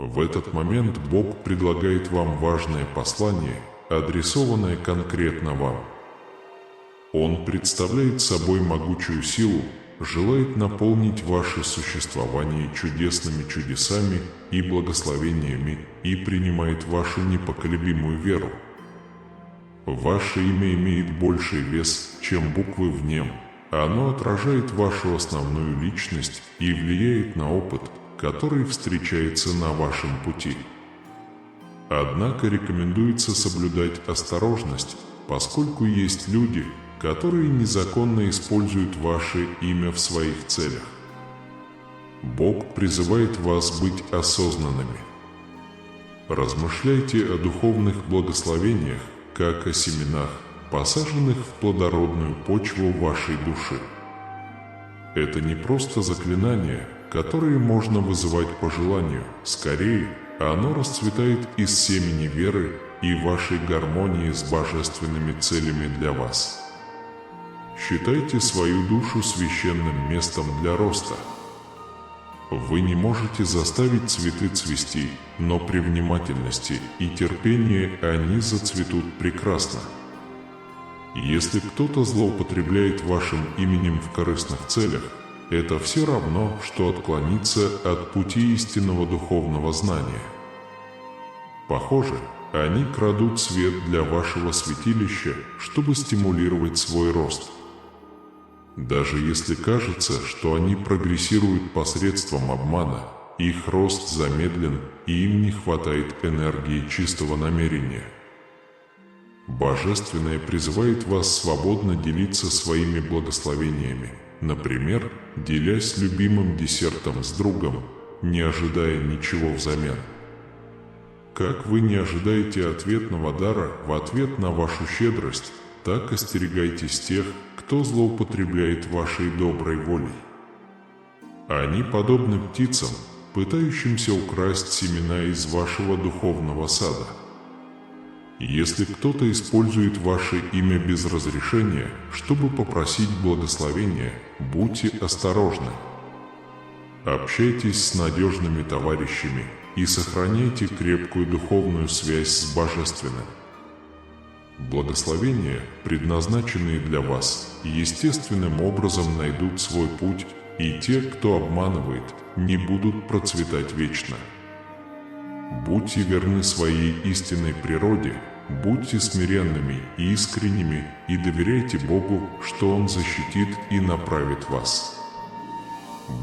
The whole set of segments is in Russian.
В этот момент Бог предлагает вам важное послание, адресованное конкретно вам. Он представляет собой могучую силу, желает наполнить ваше существование чудесными чудесами и благословениями и принимает вашу непоколебимую веру. Ваше имя имеет больший вес, чем буквы в нем. Оно отражает вашу основную личность и влияет на опыт, который встречается на вашем пути. Однако рекомендуется соблюдать осторожность, поскольку есть люди, которые незаконно используют ваше имя в своих целях. Бог призывает вас быть осознанными. Размышляйте о духовных благословениях, как о семенах, посаженных в плодородную почву вашей души. Это не просто заклинания, которые можно вызывать по желанию, скорее, оно расцветает из семени веры и вашей гармонии с божественными целями для вас. Считайте свою душу священным местом для роста. Вы не можете заставить цветы цвести, но при внимательности и терпении они зацветут прекрасно. Если кто-то злоупотребляет вашим именем в корыстных целях, это все равно, что отклониться от пути истинного духовного знания. Похоже, они крадут свет для вашего святилища, чтобы стимулировать свой рост. Даже если кажется, что они прогрессируют посредством обмана, их рост замедлен, и им не хватает энергии чистого намерения. Божественное призывает вас свободно делиться своими благословениями, например, делясь любимым десертом с другом, не ожидая ничего взамен. Как вы не ожидаете ответного дара в ответ на вашу щедрость, так остерегайтесь тех, кто злоупотребляет вашей доброй волей. Они подобны птицам, пытающимся украсть семена из вашего духовного сада. Если кто-то использует ваше имя без разрешения, чтобы попросить благословения, будьте осторожны. Общайтесь с надежными товарищами и сохраняйте крепкую духовную связь с Божественным. Благословения, предназначенные для вас, естественным образом найдут свой путь, и те, кто обманывает, не будут процветать вечно. Будьте верны своей истинной природе, будьте смиренными и искренними, и доверяйте Богу, что Он защитит и направит вас.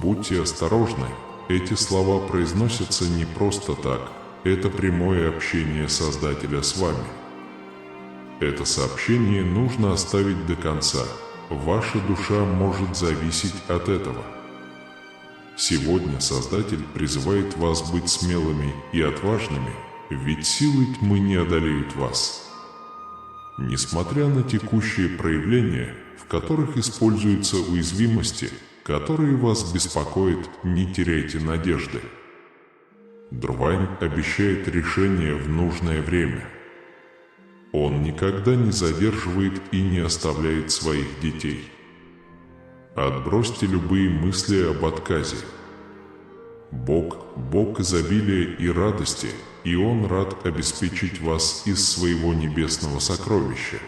Будьте осторожны, эти слова произносятся не просто так, это прямое общение Создателя с вами. Это сообщение нужно оставить до конца, ваша душа может зависеть от этого. Сегодня Создатель призывает вас быть смелыми и отважными, ведь силы тьмы не одолеют вас. Несмотря на текущие проявления, в которых используются уязвимости, которые вас беспокоят, не теряйте надежды. Дурвайн обещает решение в нужное время. Он никогда не задерживает и не оставляет своих детей. Отбросьте любые мысли об отказе. Бог – Бог изобилия и радости, и Он рад обеспечить вас из своего небесного сокровища.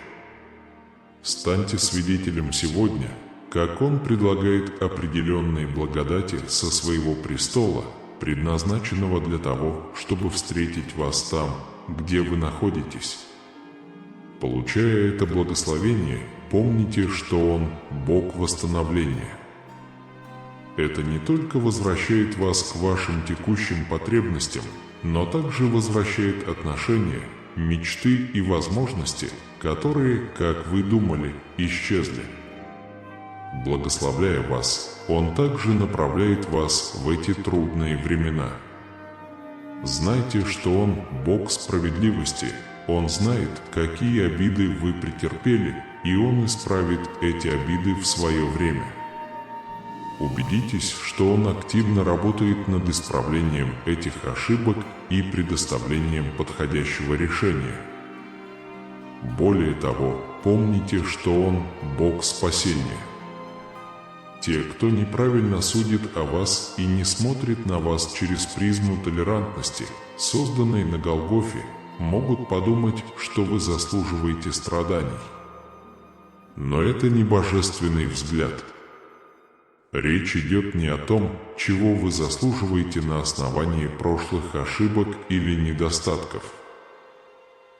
Станьте свидетелем сегодня, как Он предлагает определенные благодати со своего престола, предназначенного для того, чтобы встретить вас там, где вы находитесь. Получая это благословение, помните, что Он – Бог восстановления. Это не только возвращает вас к вашим текущим потребностям, но также возвращает отношения, мечты и возможности, которые, как вы думали, исчезли. Благословляя вас, Он также направляет вас в эти трудные времена. Знайте, что Он – Бог справедливости. Он знает, какие обиды вы претерпели, и Он исправит эти обиды в свое время. Убедитесь, что Он активно работает над исправлением этих ошибок и предоставлением подходящего решения. Более того, помните, что Он – Бог спасения. те, кто неправильно судит о вас и не смотрит на вас через призму толерантности, созданной на Голгофе, могут подумать, что вы заслуживаете страданий. Но это не божественный взгляд. Речь идет не о том, чего вы заслуживаете на основании прошлых ошибок или недостатков.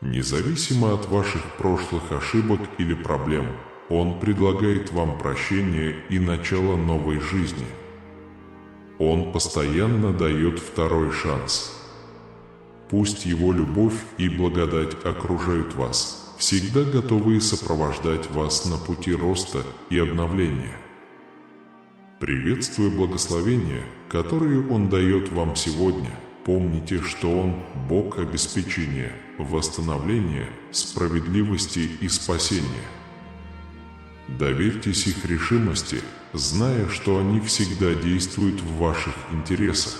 Независимо от ваших прошлых ошибок или проблем, Он предлагает вам прощение и начало новой жизни. Он постоянно дает второй шанс. Пусть Его любовь и благодать окружают вас, всегда готовые сопровождать вас на пути роста и обновления. Приветствуя благословения, которые Он дает вам сегодня, помните, что Он – Бог обеспечения, восстановления, справедливости и спасения. Доверьтесь их решимости, зная, что они всегда действуют в ваших интересах.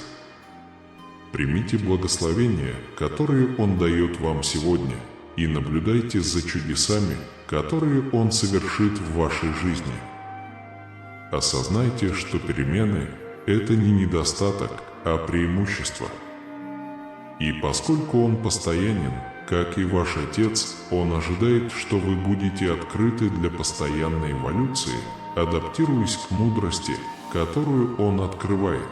Примите благословения, которые Он дает вам сегодня, и наблюдайте за чудесами, которые Он совершит в вашей жизни. Осознайте, что перемены – это не недостаток, а преимущество. И поскольку Он постоянен, как и ваш Отец, Он ожидает, что вы будете открыты для постоянной эволюции, адаптируясь к мудрости, которую Он открывает.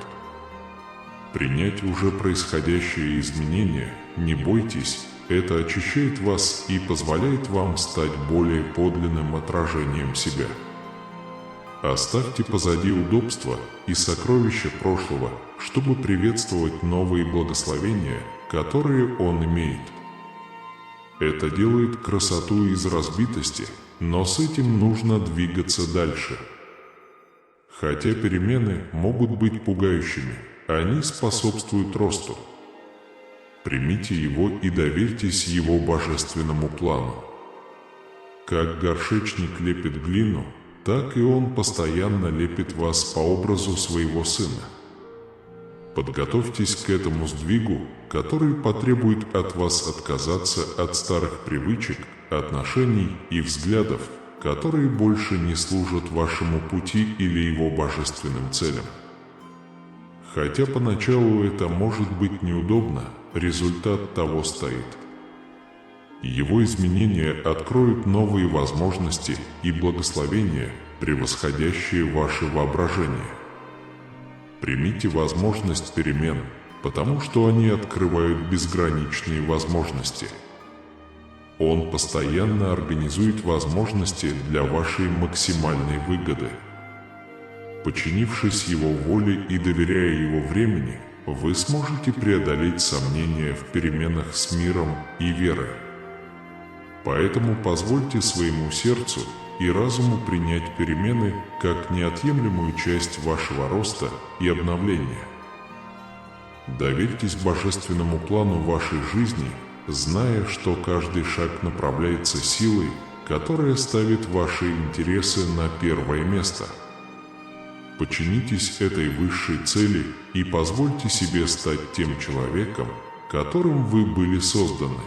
Принять уже происходящие изменения, не бойтесь, это очищает вас и позволяет вам стать более подлинным отражением себя. Оставьте позади удобства и сокровища прошлого, чтобы приветствовать новые благословения, которые Он имеет. Это делает красоту из разбитости, но с этим нужно двигаться дальше. Хотя перемены могут быть пугающими, они способствуют росту. Примите его и доверьтесь Его божественному плану. Как горшечник лепит глину, так и Он постоянно лепит вас по образу Своего Сына. Подготовьтесь к этому сдвигу, который потребует от вас отказаться от старых привычек, отношений и взглядов, которые больше не служат вашему пути или Его божественным целям. Хотя поначалу это может быть неудобно, результат того стоит. Его изменения откроют новые возможности и благословения, превосходящие ваше воображение. Примите возможность перемен, потому что они открывают безграничные возможности. Он постоянно организует возможности для вашей максимальной выгоды. Подчинившись Его воле и доверяя Его времени, вы сможете преодолеть сомнения в переменах с миром и верой. Поэтому позвольте своему сердцу и разуму принять перемены как неотъемлемую часть вашего роста и обновления. Доверьтесь божественному плану вашей жизни, зная, что каждый шаг направляется силой, которая ставит ваши интересы на первое место. Подчинитесь этой высшей цели и позвольте себе стать тем человеком, которым вы были созданы.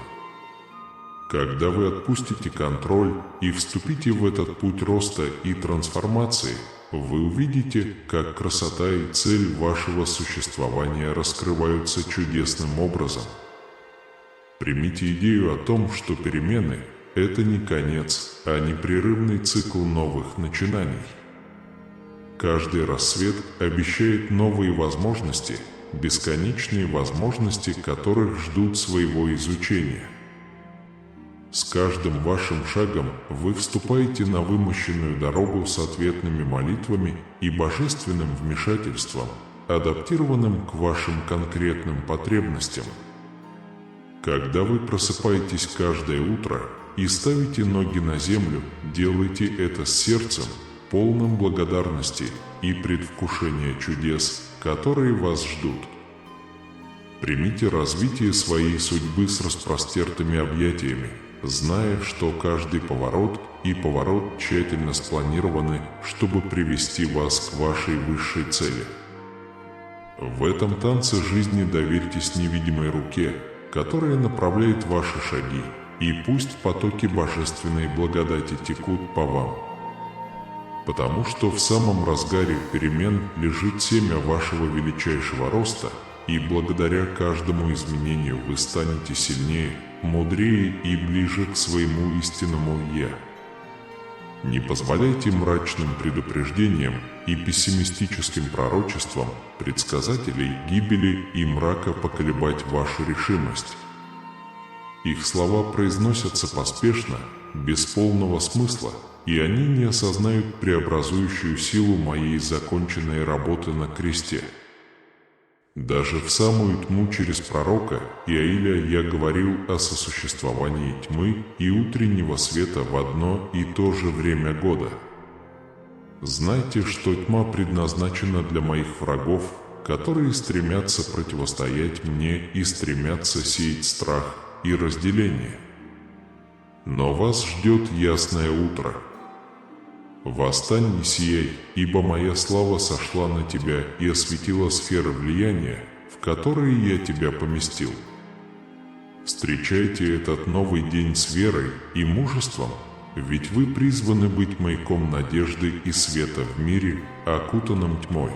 Когда вы отпустите контроль и вступите в этот путь роста и трансформации, вы увидите, как красота и цель вашего существования раскрываются чудесным образом. Примите идею о том, что перемены – это не конец, а непрерывный цикл новых начинаний. Каждый рассвет обещает новые возможности, бесконечные возможности, которых ждут своего изучения. С каждым вашим шагом вы вступаете на вымощенную дорогу с ответными молитвами и божественным вмешательством, адаптированным к вашим конкретным потребностям. Когда вы просыпаетесь каждое утро и ставите ноги на землю, делайте это с сердцем, полным благодарности и предвкушения чудес, которые вас ждут. Примите развитие своей судьбы с распростертыми объятиями, зная, что каждый поворот и поворот тщательно спланированы, чтобы привести вас к вашей высшей цели. В этом танце жизни доверьтесь невидимой руке, которая направляет ваши шаги, и пусть потоки божественной благодати текут по вам. потому что в самом разгаре перемен лежит семя вашего величайшего роста, и благодаря каждому изменению вы станете сильнее, мудрее и ближе к своему истинному «Я». Не позволяйте мрачным предупреждениям и пессимистическим пророчествам предсказателей гибели и мрака поколебать вашу решимость. Их слова произносятся поспешно, без полного смысла, и они не осознают преобразующую силу моей законченной работы на кресте. Даже в самую тьму через пророка Иаиля я говорил о сосуществовании тьмы и утреннего света в одно и то же время года. Знайте, что тьма предназначена для моих врагов, которые стремятся противостоять мне и стремятся сеять страх и разделение. Но вас ждет ясное утро. Восстань и сияй, ибо моя слава сошла на тебя и осветила сферы влияния, в которые я тебя поместил. Встречайте этот новый день с верой и мужеством, ведь вы призваны быть маяком надежды и света в мире, окутанном тьмой.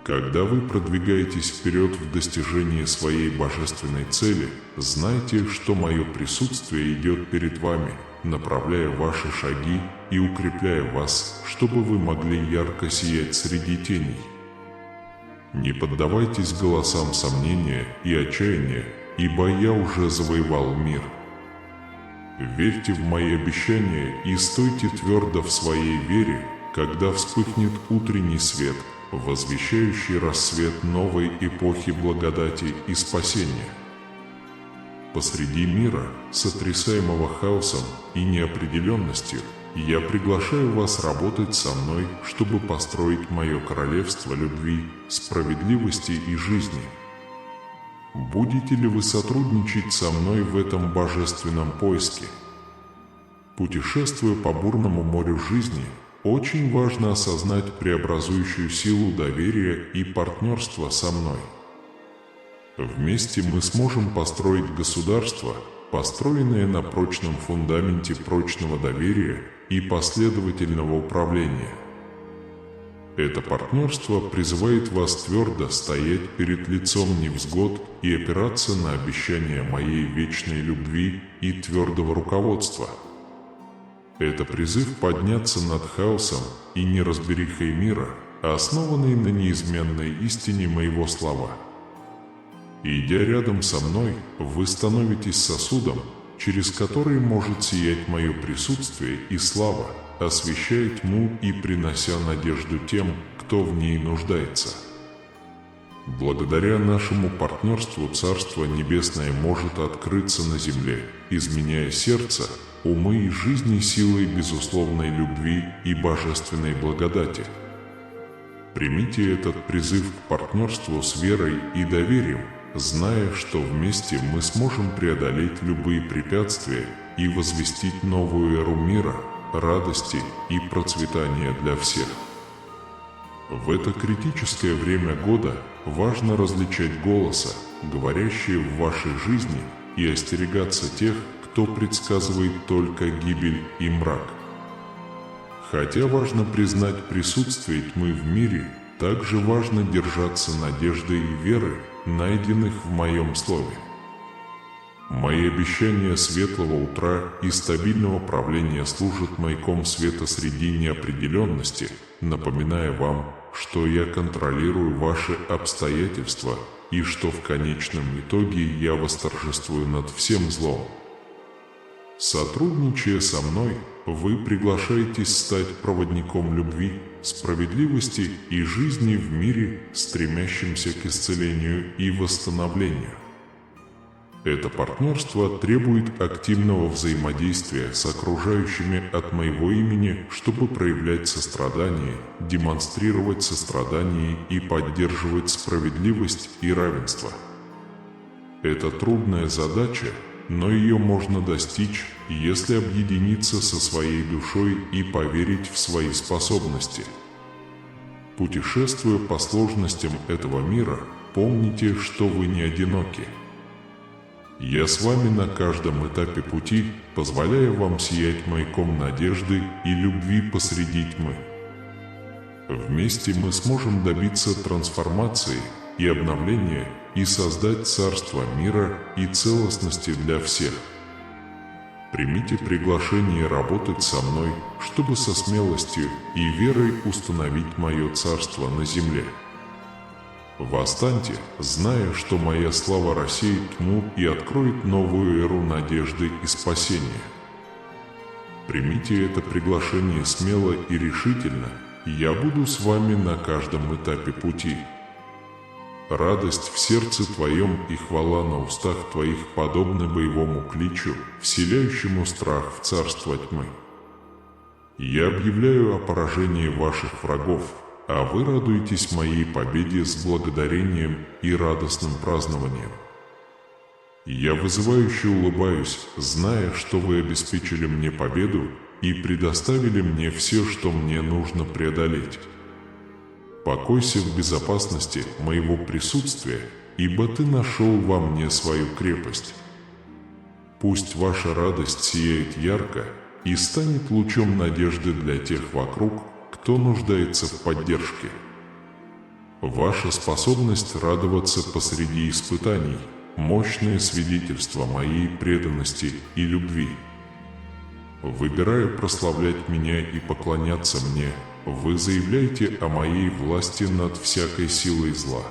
Когда вы продвигаетесь вперед в достижении своей божественной цели, знайте, что мое присутствие идет перед вами, направляя ваши шаги и укрепляя вас, чтобы вы могли ярко сиять среди теней. Не поддавайтесь голосам сомнения и отчаяния, ибо я уже завоевал мир. Верьте в мои обещания и стойте твердо в своей вере, когда вспыхнет утренний свет, возвещающий рассвет новой эпохи благодати и спасения. Посреди мира, сотрясаемого хаосом и неопределенностью, я приглашаю вас работать со мной, чтобы построить мое королевство любви, справедливости и жизни. Будете ли вы сотрудничать со мной в этом божественном поиске? Путешествуя по бурному морю жизни, очень важно осознать преобразующую силу доверия и партнерства со мной. Вместе мы сможем построить государство, построенное на прочном фундаменте прочного доверия и последовательного управления. Это партнерство призывает вас твердо стоять перед лицом невзгод и опираться на обещания моей вечной любви и твердого руководства. Это призыв подняться над хаосом и неразберихой мира, основанный на неизменной истине моего слова. Идя рядом со мной, вы становитесь сосудом, через который может сиять мое присутствие и слава, освещая тьму и принося надежду тем, кто в ней нуждается. Благодаря нашему партнерству Царство Небесное может открыться на земле, изменяя сердце, умы и жизни силой безусловной любви и божественной благодати. Примите этот призыв к партнерству с верой и доверием, зная, что вместе мы сможем преодолеть любые препятствия и возвестить новую эру мира, радости и процветания для всех. В это критическое время года важно различать голоса, говорящие в вашей жизни, и остерегаться тех, кто предсказывает только гибель и мрак. Хотя важно признать присутствие тьмы в мире, также важно держаться надежды и веры, найденных в моем слове. Мои обещания светлого утра и стабильного правления служат маяком света среди неопределенности, напоминая вам, что я контролирую ваши обстоятельства и что в конечном итоге я восторжествую над всем злом. Сотрудничая со мной, вы приглашаетесь стать проводником любви, справедливости и жизни в мире, стремящимся к исцелению и восстановлению. Это партнерство требует активного взаимодействия с окружающими от моего имени, чтобы проявлять сострадание, демонстрировать сострадание и поддерживать справедливость и равенство. Это трудная задача, но ее можно достичь, если объединиться со своей душой и поверить в свои способности. Путешествуя по сложностям этого мира, помните, что вы не одиноки. Я с вами на каждом этапе пути, позволяя вам сиять маяком надежды и любви посреди тьмы. Вместе мы сможем добиться трансформации и обновления и создать царство мира и целостности для всех. Примите приглашение работать со мной, чтобы со смелостью и верой установить мое царство на земле. Восстаньте, зная, что моя слава рассеет тьму и откроет новую эру надежды и спасения. Примите это приглашение смело и решительно, и я буду с вами на каждом этапе пути. Радость в сердце твоем и хвала на устах твоих подобны боевому кличу, вселяющему страх в царство тьмы. Я объявляю о поражении ваших врагов, а вы радуетесь моей победе с благодарением и радостным празднованием. Я вызывающе улыбаюсь, зная, что вы обеспечили мне победу и предоставили мне все, что мне нужно преодолеть. Покойся в безопасности моего присутствия, ибо ты нашел во мне свою крепость. Пусть ваша радость сияет ярко и станет лучом надежды для тех вокруг, кто нуждается в поддержке. Ваша способность радоваться посреди испытаний – мощное свидетельство моей преданности и любви. Выбирая прославлять меня и поклоняться мне, вы заявляете о моей власти над всякой силой зла.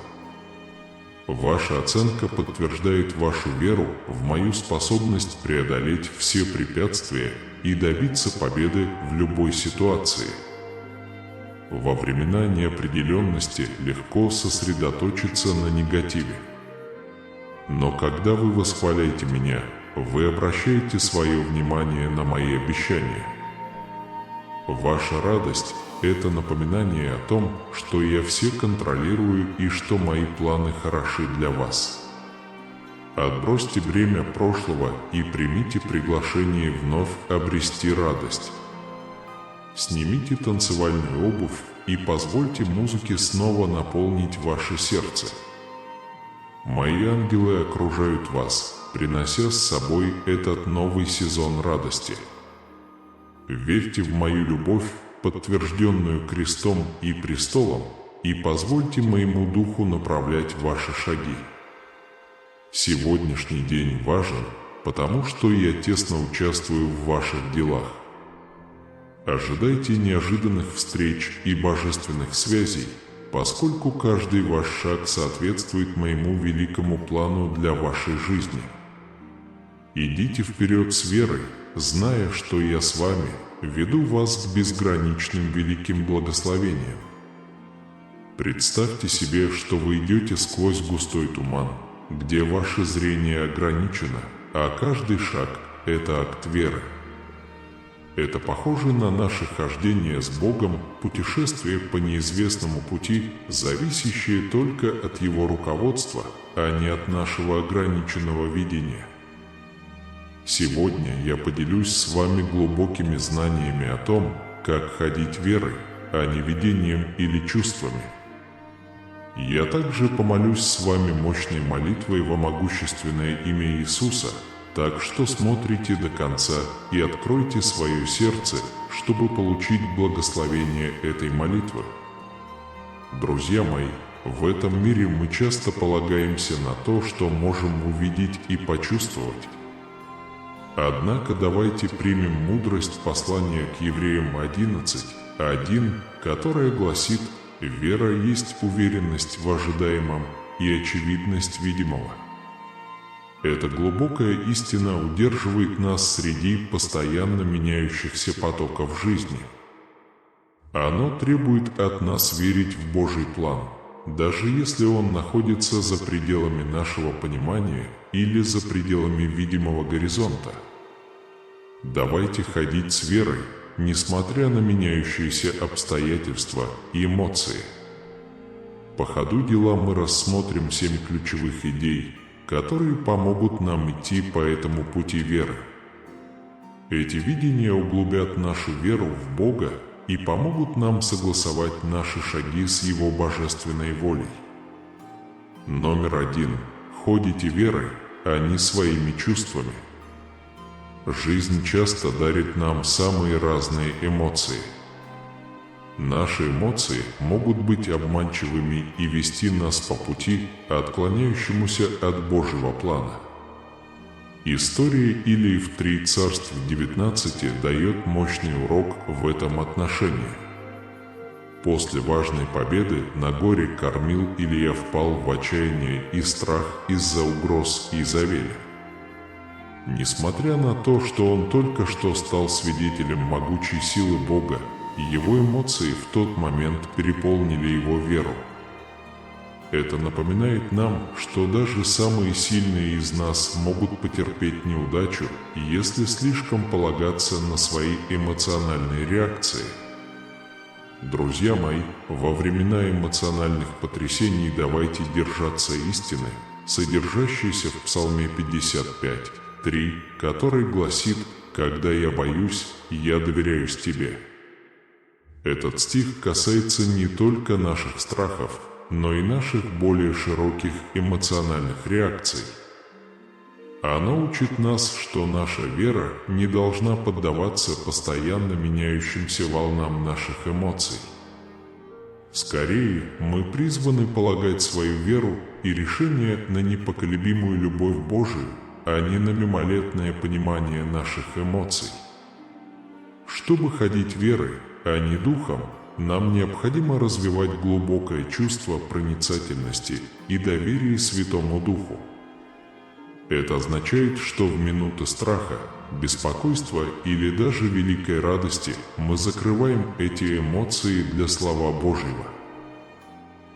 Ваша оценка подтверждает вашу веру в мою способность преодолеть все препятствия и добиться победы в любой ситуации. Во времена неопределенности легко сосредоточиться на негативе. Но когда вы восхваляете меня, вы обращаете свое внимание на мои обещания. Ваша радость – это напоминание о том, что я все контролирую и что мои планы хороши для вас. Отбросьте бремя прошлого и примите приглашение вновь обрести радость. Снимите танцевальную обувь и позвольте музыке снова наполнить ваше сердце. Мои ангелы окружают вас, принося с собой этот новый сезон радости. Верьте в мою любовь, подтвержденную крестом и престолом, и позвольте моему духу направлять ваши шаги. Сегодняшний день важен, потому что я тесно участвую в ваших делах. Ожидайте неожиданных встреч и божественных связей, поскольку каждый ваш шаг соответствует моему великому плану для вашей жизни. Идите вперед с верой, зная, что я с вами, веду вас к безграничным великим благословениям. Представьте себе, что вы идете сквозь густой туман, где ваше зрение ограничено, а каждый шаг – это акт веры. Это похоже на наше хождение с Богом, путешествие по неизвестному пути, зависящее только от Его руководства, а не от нашего ограниченного видения. Сегодня я поделюсь с вами глубокими знаниями о том, как ходить верой, а не видением или чувствами. Я также помолюсь с вами мощной молитвой во могущественное имя Иисуса, так что смотрите до конца и откройте свое сердце, чтобы получить благословение этой молитвы. Друзья мои, в этом мире мы часто полагаемся на то, что можем увидеть и почувствовать. Однако давайте примем мудрость послания к Евреям 11:1, которая гласит: «Вера есть уверенность в ожидаемом и очевидность видимого». Эта глубокая истина удерживает нас среди постоянно меняющихся потоков жизни. Оно требует от нас верить в Божий план, даже если он находится за пределами нашего понимания или за пределами видимого горизонта. Давайте ходить с верой, несмотря на меняющиеся обстоятельства и эмоции. По ходу дела мы рассмотрим 7 ключевых идей, которые помогут нам идти по этому пути веры. Эти видения углубят нашу веру в Бога и помогут нам согласовать наши шаги с Его божественной волей. Номер 1. Ходите верой, а не своими чувствами. Жизнь часто дарит нам самые разные эмоции. Наши эмоции могут быть обманчивыми и вести нас по пути, отклоняющемуся от Божьего плана. История Илии в 3 царств 19 дает мощный урок в этом отношении. После важной победы на горе Кормил Илия впал в отчаяние и страх из-за угроз Изавеля. Несмотря на то, что он только что стал свидетелем могучей силы Бога, его эмоции в тот момент переполнили его веру. Это напоминает нам, что даже самые сильные из нас могут потерпеть неудачу, если слишком полагаться на свои эмоциональные реакции. Друзья мои, во времена эмоциональных потрясений давайте держаться истины, содержащейся в Псалме 55:3, который гласит: «Когда я боюсь, я доверяюсь тебе». Этот стих касается не только наших страхов, но и наших более широких эмоциональных реакций. Она учит нас, что наша вера не должна поддаваться постоянно меняющимся волнам наших эмоций. Скорее, мы призваны полагать свою веру и решение на непоколебимую любовь Божию, а не на мимолетное понимание наших эмоций. Чтобы ходить верой, а не духом, нам необходимо развивать глубокое чувство проницательности и доверия Святому Духу. Это означает, что в минуты страха, беспокойства или даже великой радости мы закрываем эти эмоции для слова Божьего.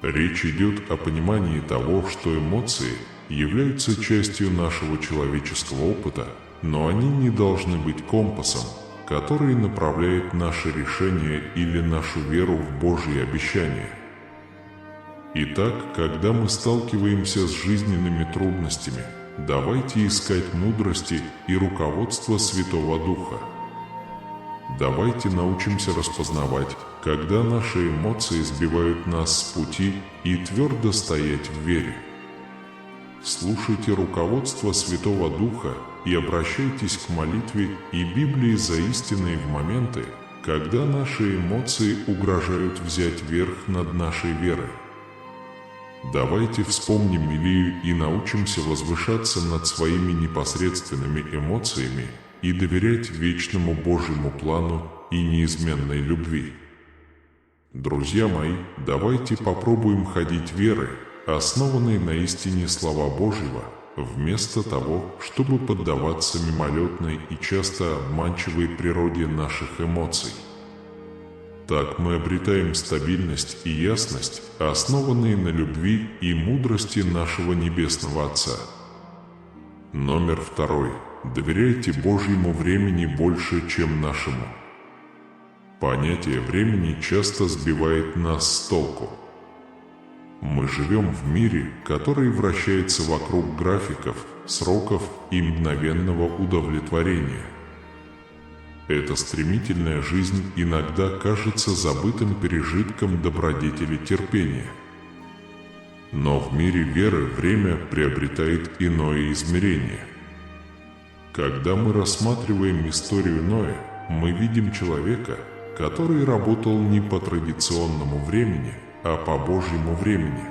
Речь идет о понимании того, что эмоции являются частью нашего человеческого опыта, но они не должны быть компасом, который направляет наши решения или нашу веру в Божьи обещания. Итак, когда мы сталкиваемся с жизненными трудностями, давайте искать мудрости и руководства Святого Духа. Давайте научимся распознавать, когда наши эмоции сбивают нас с пути, и твердо стоять в вере. Слушайте руководство Святого Духа и обращайтесь к молитве и Библии за истиной в моменты, когда наши эмоции угрожают взять верх над нашей верой. Давайте вспомним Илию и научимся возвышаться над своими непосредственными эмоциями и доверять вечному Божьему плану и неизменной любви. Друзья мои, давайте попробуем ходить верой, основанной на истине слова Божьего, вместо того, чтобы поддаваться мимолетной и часто обманчивой природе наших эмоций. Так мы обретаем стабильность и ясность, основанные на любви и мудрости нашего Небесного Отца. Номер 2. Доверяйте Божьему времени больше, чем нашему. Понятие времени часто сбивает нас с толку. Мы живем в мире, который вращается вокруг графиков, сроков и мгновенного удовлетворения. Эта стремительная жизнь иногда кажется забытым пережитком добродетели терпения. Но в мире веры время приобретает иное измерение. Когда мы рассматриваем историю Ноя, мы видим человека, который работал не по традиционному времени, а по Божьему времени.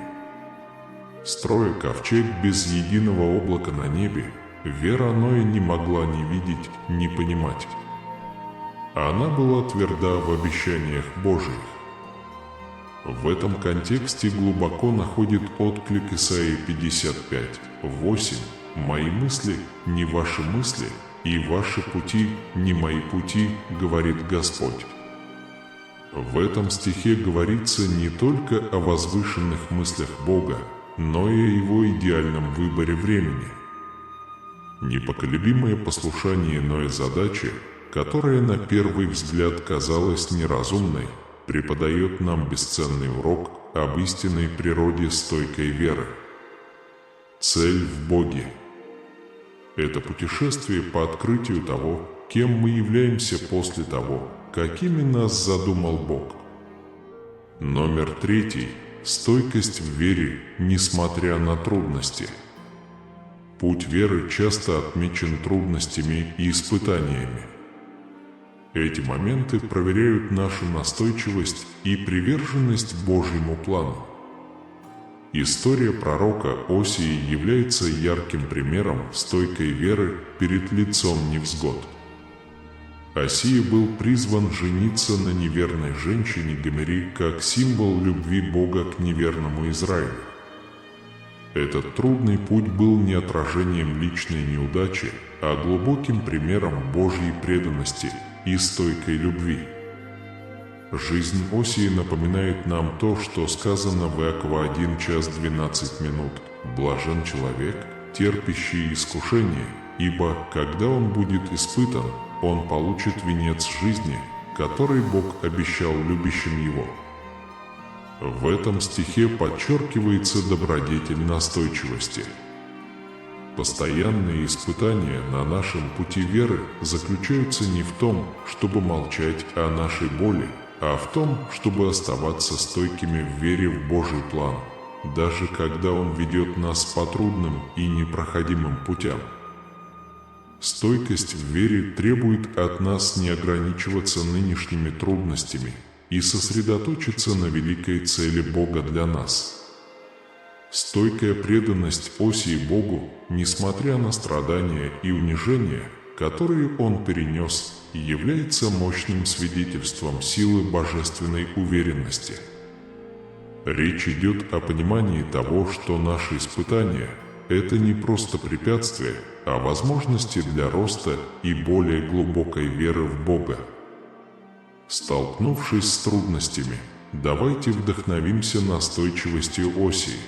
Строя ковчег без единого облака на небе, вера Ноя не могла ни видеть, ни понимать. Она была тверда в обещаниях Божьих. В этом контексте глубоко находит отклик Исаии 55:8. «Мои мысли не ваши мысли, и ваши пути не мои пути, говорит Господь». В этом стихе говорится не только о возвышенных мыслях Бога, но и о Его идеальном выборе времени. Непоколебимое послушание Ноя задаче, которая на первый взгляд казалась неразумной, преподает нам бесценный урок об истинной природе стойкой веры. Цель в Боге. Это путешествие по открытию того, кем мы являемся после того, какими нас задумал Бог. Номер 3. Стойкость в вере, несмотря на трудности. Путь веры часто отмечен трудностями и испытаниями. Эти моменты проверяют нашу настойчивость и приверженность Божьему плану. История пророка Осии является ярким примером стойкой веры перед лицом невзгод. Осия был призван жениться на неверной женщине Гомери как символ любви Бога к неверному Израилю. Этот трудный путь был не отражением личной неудачи, а глубоким примером Божьей преданности и стойкой любви. Жизнь Осии напоминает нам то, что сказано в Иакова 1 час 12 минут. «Блажен человек, терпящий искушение, ибо, когда он будет испытан, он получит венец жизни, который Бог обещал любящим его». В этом стихе подчеркивается добродетель настойчивости. Постоянные испытания на нашем пути веры заключаются не в том, чтобы молчать о нашей боли, а в том, чтобы оставаться стойкими в вере в Божий план, даже когда Он ведет нас по трудным и непроходимым путям. Стойкость в вере требует от нас не ограничиваться нынешними трудностями и сосредоточиться на великой цели Бога для нас. Стойкая преданность Осии Богу, несмотря на страдания и унижения, которые он перенес, является мощным свидетельством силы божественной уверенности. Речь идет о понимании того, что наши испытания – это не просто препятствия, а возможности для роста и более глубокой веры в Бога. Столкнувшись с трудностями, давайте вдохновимся настойчивостью Осии.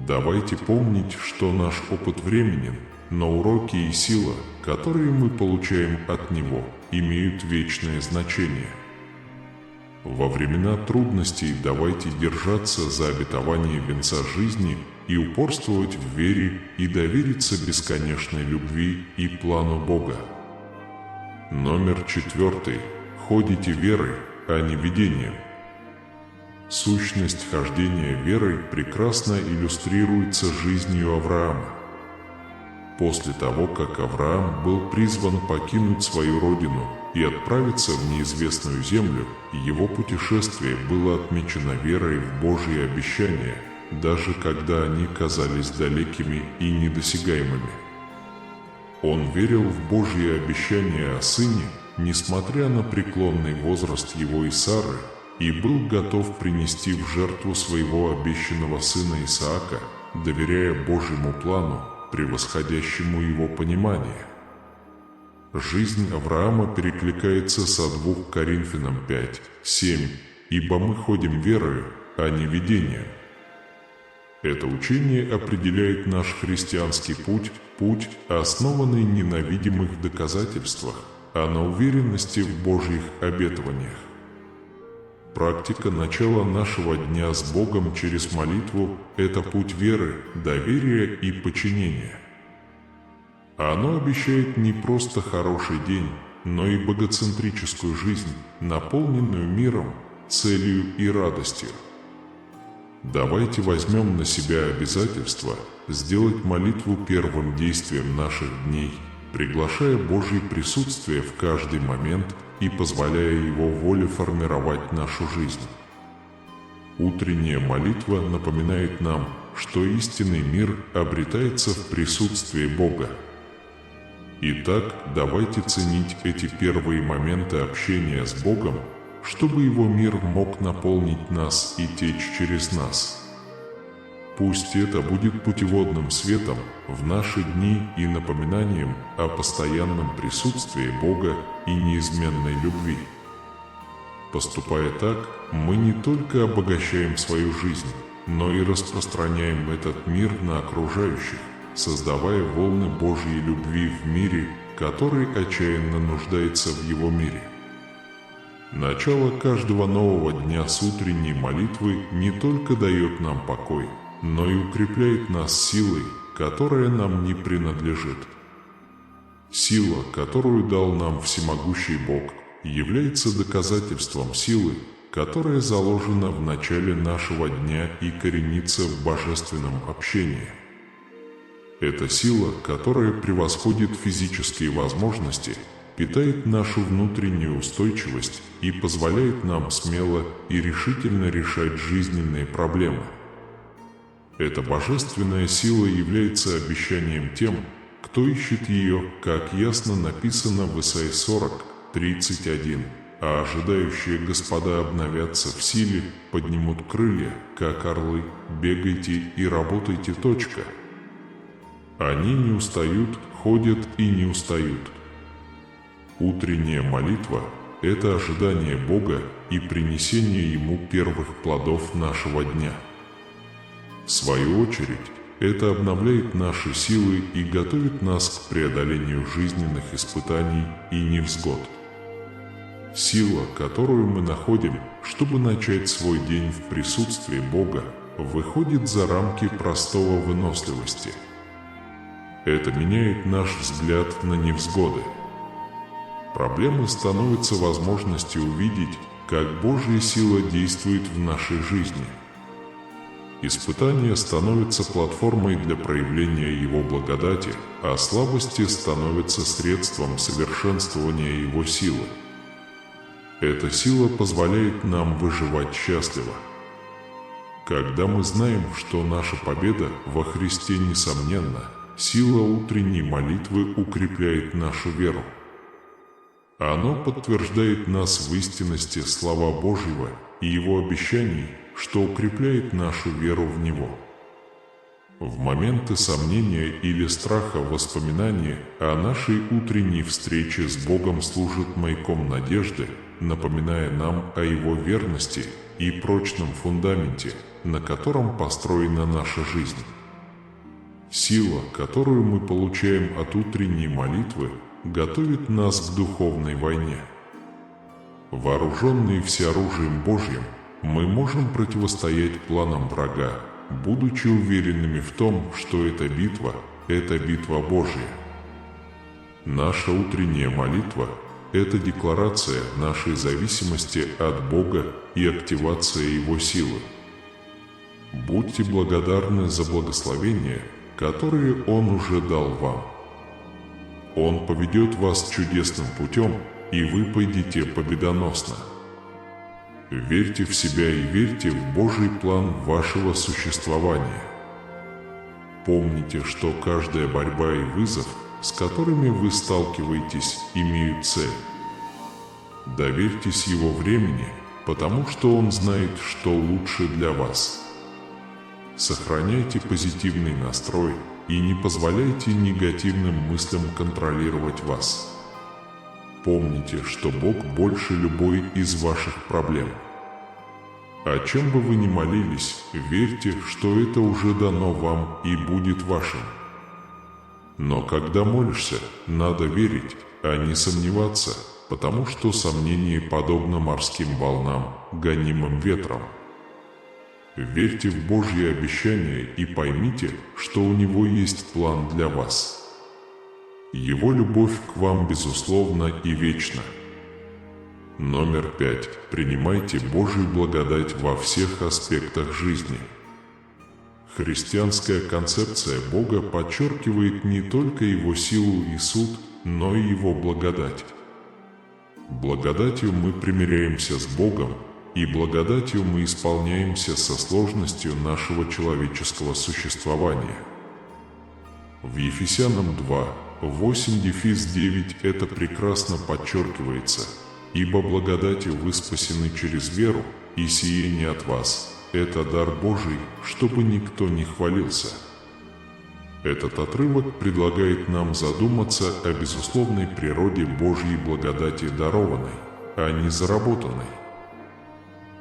Давайте помнить, что наш опыт временен, но уроки и сила, которые мы получаем от него, имеют вечное значение. Во времена трудностей давайте держаться за обетование венца жизни и упорствовать в вере и довериться бесконечной любви и плану Бога. Номер 4. Ходите верой, а не видением. Сущность хождения верой прекрасно иллюстрируется жизнью Авраама. После того, как Авраам был призван покинуть свою родину и отправиться в неизвестную землю, его путешествие было отмечено верой в Божьи обещания, даже когда они казались далекими и недосягаемыми. Он верил в Божьи обещания о сыне, несмотря на преклонный возраст его и Сары, и был готов принести в жертву своего обещанного сына Исаака, доверяя Божьему плану, превосходящему его понимание. Жизнь Авраама перекликается со 2 Коринфянам 5, 7, «Ибо мы ходим верою, а не видением». Это учение определяет наш христианский путь, основанный не на видимых доказательствах, а на уверенности в Божьих обетованиях. Практика начала нашего дня с Богом через молитву – это путь веры, доверия и подчинения. Оно обещает не просто хороший день, но и богоцентрическую жизнь, наполненную миром, целью и радостью. Давайте возьмем на себя обязательство сделать молитву первым действием наших дней, приглашая Божье присутствие в каждый момент и позволяя Его воле формировать нашу жизнь. Утренняя молитва напоминает нам, что истинный мир обретается в присутствии Бога. Итак, давайте ценить эти первые моменты общения с Богом, чтобы Его мир мог наполнить нас и течь через нас. Пусть это будет путеводным светом в наши дни и напоминанием о постоянном присутствии Бога и неизменной любви. Поступая так, мы не только обогащаем свою жизнь, но и распространяем этот мир на окружающих, создавая волны Божьей любви в мире, который отчаянно нуждается в Его мире. Начало каждого нового дня с утренней молитвы не только дает нам покой, но и укрепляет нас силой, которая нам не принадлежит. Сила, которую дал нам всемогущий Бог, является доказательством силы, которая заложена в начале нашего дня и коренится в божественном общении. Это сила, которая превосходит физические возможности, питает нашу внутреннюю устойчивость и позволяет нам смело и решительно решать жизненные проблемы. Эта божественная сила является обещанием тем, кто ищет ее, как ясно написано в Исаии 40:31. А ожидающие Господа обновятся в силе, поднимут крылья, как орлы, бегайте и работайте. Они не устают, ходят и не устают. Утренняя молитва – это ожидание Бога и принесение Ему первых плодов нашего дня. В свою очередь, это обновляет наши силы и готовит нас к преодолению жизненных испытаний и невзгод. Сила, которую мы находим, чтобы начать свой день в присутствии Бога, выходит за рамки простого выносливости. Это меняет наш взгляд на невзгоды. Проблемы становятся возможностью увидеть, как Божья сила действует в нашей жизни. Испытания становятся платформой для проявления Его благодати, а слабости становятся средством совершенствования Его силы. Эта сила позволяет нам выживать счастливо. Когда мы знаем, что наша победа во Христе несомненна, сила утренней молитвы укрепляет нашу веру. Оно подтверждает нас в истинности слова Божьего и Его обещаний, что укрепляет нашу веру в Него. В моменты сомнения или страха воспоминания о нашей утренней встрече с Богом служат маяком надежды, напоминая нам о Его верности и прочном фундаменте, на котором построена наша жизнь. Сила, которую мы получаем от утренней молитвы, готовит нас к духовной войне. Вооруженные всеоружием Божьим, мы можем противостоять планам врага, будучи уверенными в том, что эта битва Божья. Наша утренняя молитва – это декларация нашей зависимости от Бога и активация Его силы. Будьте благодарны за благословения, которые Он уже дал вам. Он поведет вас чудесным путем, и вы пойдете победоносно. Верьте в себя и верьте в Божий план вашего существования. Помните, что каждая борьба и вызов, с которыми вы сталкиваетесь, имеют цель. Доверьтесь Его времени, потому что Он знает, что лучше для вас. Сохраняйте позитивный настрой и не позволяйте негативным мыслям контролировать вас. Помните, что Бог больше любой из ваших проблем. О чем бы вы ни молились, верьте, что это уже дано вам и будет вашим. Но когда молишься, надо верить, а не сомневаться, потому что сомнение подобно морским волнам, гонимым ветром. Верьте в Божьи обещания и поймите, что у Него есть план для вас. Его любовь к вам безусловна и вечна. Номер 5. Принимайте Божью благодать во всех аспектах жизни. Христианская концепция Бога подчеркивает не только Его силу и суд, но и Его благодать. Благодатью мы примиряемся с Богом, и благодатью мы исполняемся со сложностью нашего человеческого существования. В Ефесянам 2:8-9 это прекрасно подчеркивается, ибо благодатью вы спасены через веру, и сие не от вас, это дар Божий, чтобы никто не хвалился. Этот отрывок предлагает нам задуматься о безусловной природе Божьей благодати дарованной, а не заработанной.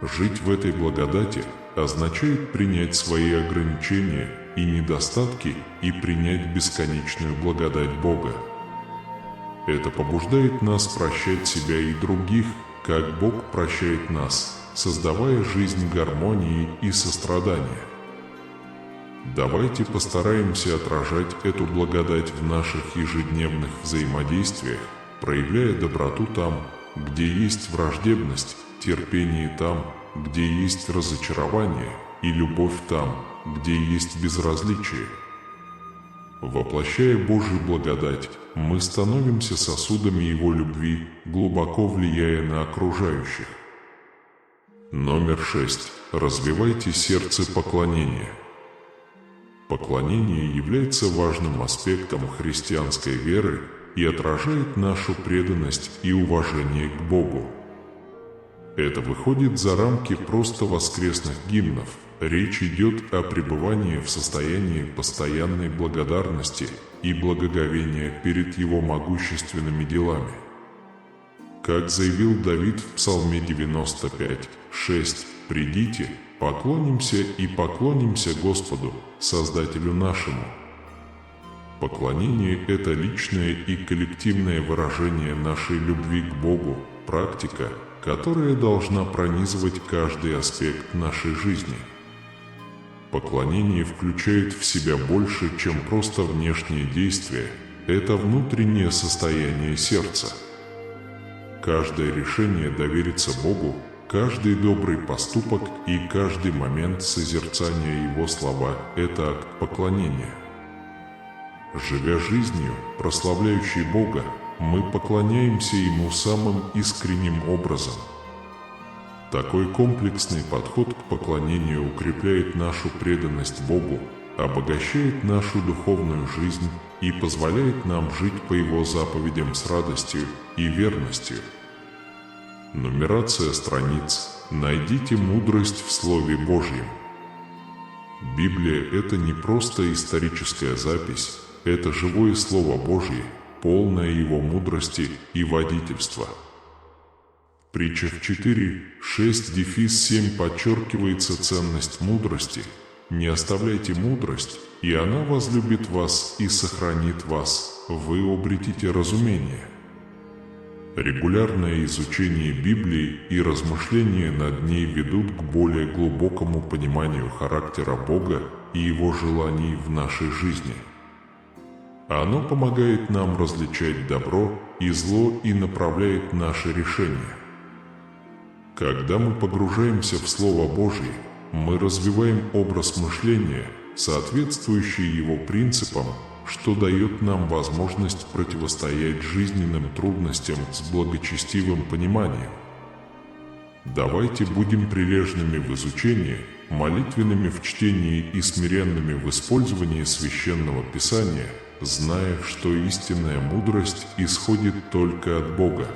Жить в этой благодати означает принять свои ограничения и недостатки и принять бесконечную благодать Бога. Это побуждает нас прощать себя и других, как Бог прощает нас, создавая жизнь гармонии и сострадания. Давайте постараемся отражать эту благодать в наших ежедневных взаимодействиях, проявляя доброту там, где есть враждебность, терпение там, где есть разочарование, и любовь там, где есть безразличие. Воплощая Божью благодать, мы становимся сосудами Его любви, глубоко влияя на окружающих. Номер 6. Развивайте сердце поклонения. Поклонение является важным аспектом христианской веры и отражает нашу преданность и уважение к Богу. Это выходит за рамки просто воскресных гимнов. Речь идет о пребывании в состоянии постоянной благодарности и благоговения перед Его могущественными делами. Как заявил Давид в Псалме 95:6: «Придите, поклонимся и поклонимся Господу, Создателю нашему». Поклонение – это личное и коллективное выражение нашей любви к Богу, практика, которая должна пронизывать каждый аспект нашей жизни. Поклонение включает в себя больше, чем просто внешние действия, это внутреннее состояние сердца. Каждое решение довериться Богу, каждый добрый поступок и каждый момент созерцания Его слова – это акт поклонения. Живя жизнью, прославляющей Бога, мы поклоняемся Ему самым искренним образом. Такой комплексный подход к поклонению укрепляет нашу преданность Богу, обогащает нашу духовную жизнь и позволяет нам жить по Его заповедям с радостью и верностью. Нумерация страниц. Найдите мудрость в Слове Божьем. Библия – это не просто историческая запись, это живое Слово Божье, полное Его мудрости и водительства. Притча в 4:6-7 подчеркивается ценность мудрости. «Не оставляйте мудрость, и она возлюбит вас и сохранит вас, вы обретите разумение». Регулярное изучение Библии и размышления над ней ведут к более глубокому пониманию характера Бога и Его желаний в нашей жизни. Оно помогает нам различать добро и зло и направляет наши решения. Когда мы погружаемся в Слово Божье, мы развиваем образ мышления, соответствующий Его принципам, что дает нам возможность противостоять жизненным трудностям с благочестивым пониманием. Давайте будем прилежными в изучении, молитвенными в чтении и смиренными в использовании Священного Писания, зная, что истинная мудрость исходит только от Бога.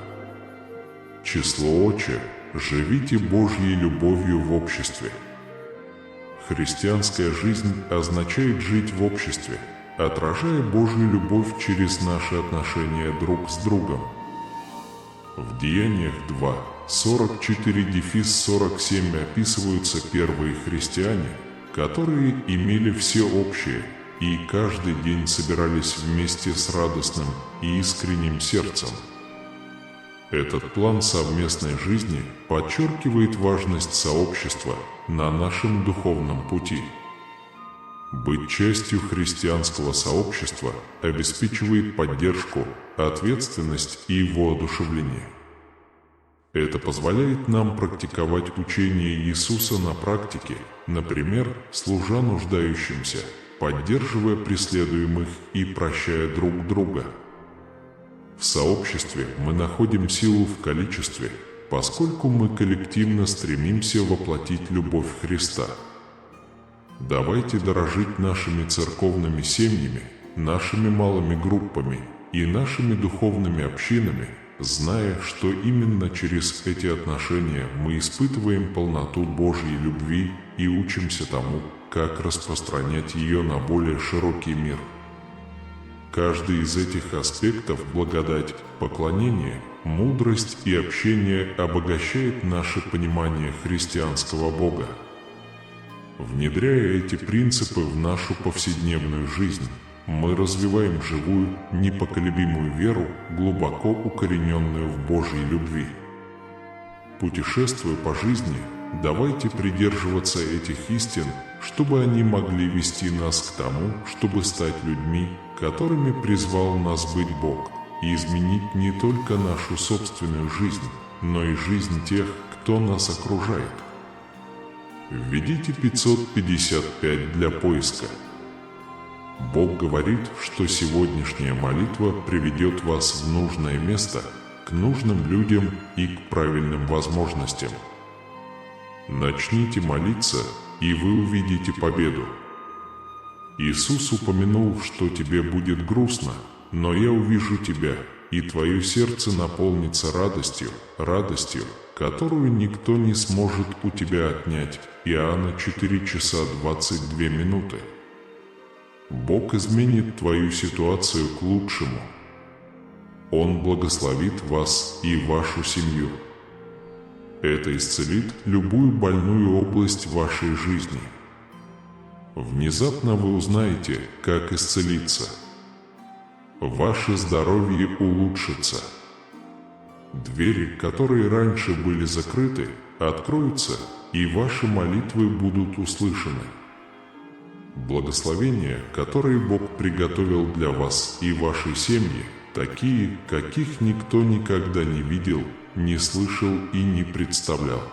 Число Отче. Живите Божьей любовью в обществе. Христианская жизнь означает жить в обществе, отражая Божью любовь через наши отношения друг с другом. В Деяниях 2:44-47 описываются первые христиане, которые имели все общее и каждый день собирались вместе с радостным и искренним сердцем. Этот план совместной жизни подчеркивает важность сообщества на нашем духовном пути. Быть частью христианского сообщества обеспечивает поддержку, ответственность и воодушевление. Это позволяет нам практиковать учение Иисуса на практике, например, служа нуждающимся, поддерживая преследуемых и прощая друг друга. В сообществе мы находим силу в количестве, поскольку мы коллективно стремимся воплотить любовь Христа. Давайте дорожить нашими церковными семьями, нашими малыми группами и нашими духовными общинами, зная, что именно через эти отношения мы испытываем полноту Божьей любви и учимся тому, как распространять ее на более широкий мир. Каждый из этих аспектов – благодать, поклонение, мудрость и общение – обогащает наше понимание христианского Бога. Внедряя эти принципы в нашу повседневную жизнь, мы развиваем живую, непоколебимую веру, глубоко укорененную в Божьей любви. Путешествуя по жизни, давайте придерживаться этих истин, чтобы они могли вести нас к тому, чтобы стать людьми, которыми призвал нас быть Бог, и изменить не только нашу собственную жизнь, но и жизнь тех, кто нас окружает. Введите 555 для поиска. Бог говорит, что сегодняшняя молитва приведет вас в нужное место, к нужным людям и к правильным возможностям. Начните молиться, и вы увидите победу. Иисус упомянул, что тебе будет грустно, но я увижу тебя, и твое сердце наполнится радостью, которую никто не сможет у тебя отнять. Иоанна 4 часа 22 минуты. Бог изменит твою ситуацию к лучшему. Он благословит вас и вашу семью. Это исцелит любую больную область вашей жизни. Внезапно вы узнаете, как исцелиться. Ваше здоровье улучшится. Двери, которые раньше были закрыты, откроются, и ваши молитвы будут услышаны. Благословения, которые Бог приготовил для вас и вашей семьи, такие, каких никто никогда не видел, не слышал и не представлял.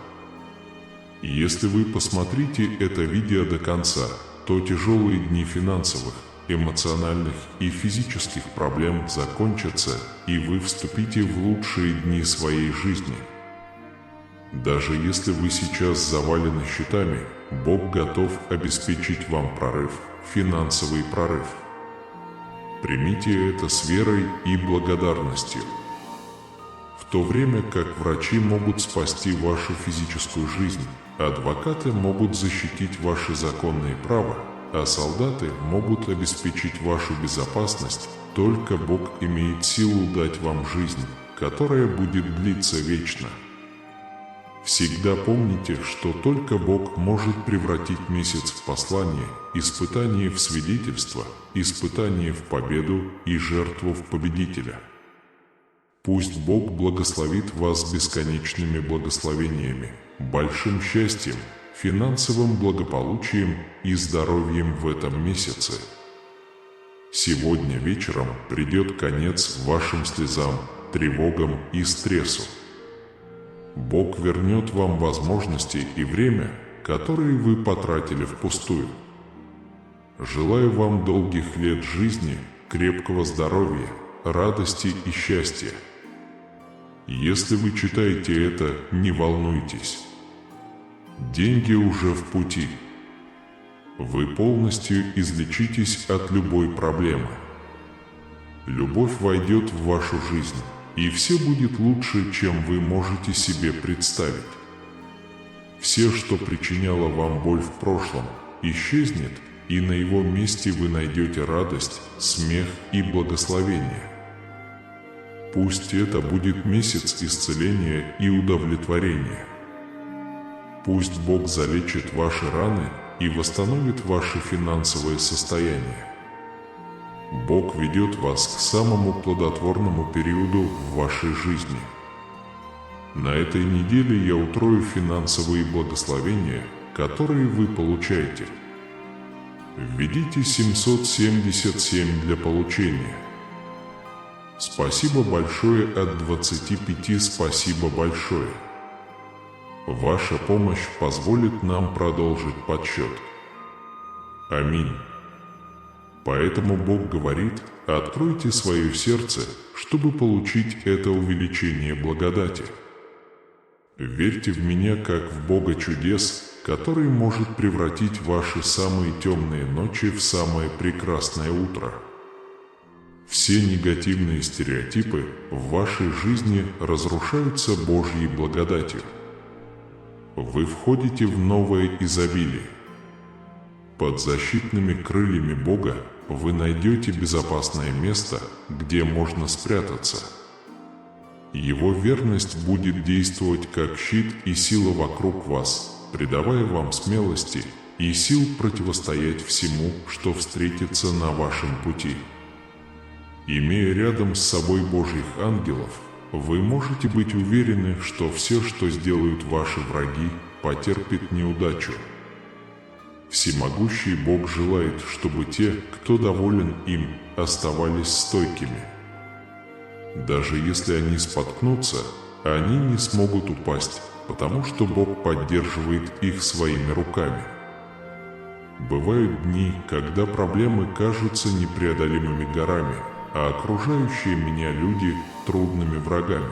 Если вы посмотрите это видео до конца, то тяжелые дни финансовых, эмоциональных и физических проблем закончатся, и вы вступите в лучшие дни своей жизни. Даже если вы сейчас завалены счетами, Бог готов обеспечить вам прорыв, финансовый прорыв. Примите это с верой и благодарностью. В то время как врачи могут спасти вашу физическую жизнь, адвокаты могут защитить ваши законные права, а солдаты могут обеспечить вашу безопасность, только Бог имеет силу дать вам жизнь, которая будет длиться вечно. Всегда помните, что только Бог может превратить месяц в послание, испытание в свидетельство, испытание в победу и жертву в победителя. Пусть Бог благословит вас бесконечными благословениями, большим счастьем, финансовым благополучием и здоровьем в этом месяце. Сегодня вечером придет конец вашим слезам, тревогам и стрессу. Бог вернет вам возможности и время, которые вы потратили впустую. Желаю вам долгих лет жизни, крепкого здоровья, радости и счастья. Если вы читаете это, не волнуйтесь. Деньги уже в пути. Вы полностью излечитесь от любой проблемы. Любовь войдет в вашу жизнь, и все будет лучше, чем вы можете себе представить. Все, что причиняло вам боль в прошлом, исчезнет, и на его месте вы найдете радость, смех и благословение. Пусть это будет месяц исцеления и удовлетворения. Пусть Бог залечит ваши раны и восстановит ваше финансовое состояние. Бог ведет вас к самому плодотворному периоду в вашей жизни. На этой неделе я утрою финансовые благословения, которые вы получаете. Введите 777 для получения. Спасибо большое от 25, спасибо большое. Ваша помощь позволит нам продолжить подсчет. Аминь. Поэтому Бог говорит: откройте свое сердце, чтобы получить это увеличение благодати. Верьте в меня как в Бога чудес, который может превратить ваши самые темные ночи в самое прекрасное утро. Все негативные стереотипы в вашей жизни разрушаются Божьей благодатью. Вы входите в новое изобилие. Под защитными крыльями Бога вы найдете безопасное место, где можно спрятаться. Его верность будет действовать как щит и сила вокруг вас, придавая вам смелости и сил противостоять всему, что встретится на вашем пути. Имея рядом с собой Божьих ангелов, вы можете быть уверены, что все, что сделают ваши враги, потерпит неудачу. Всемогущий Бог желает, чтобы те, кто доволен им, оставались стойкими. Даже если они споткнутся, они не смогут упасть, потому что Бог поддерживает их своими руками. Бывают дни, когда проблемы кажутся непреодолимыми горами, а окружающие меня люди – трудными врагами.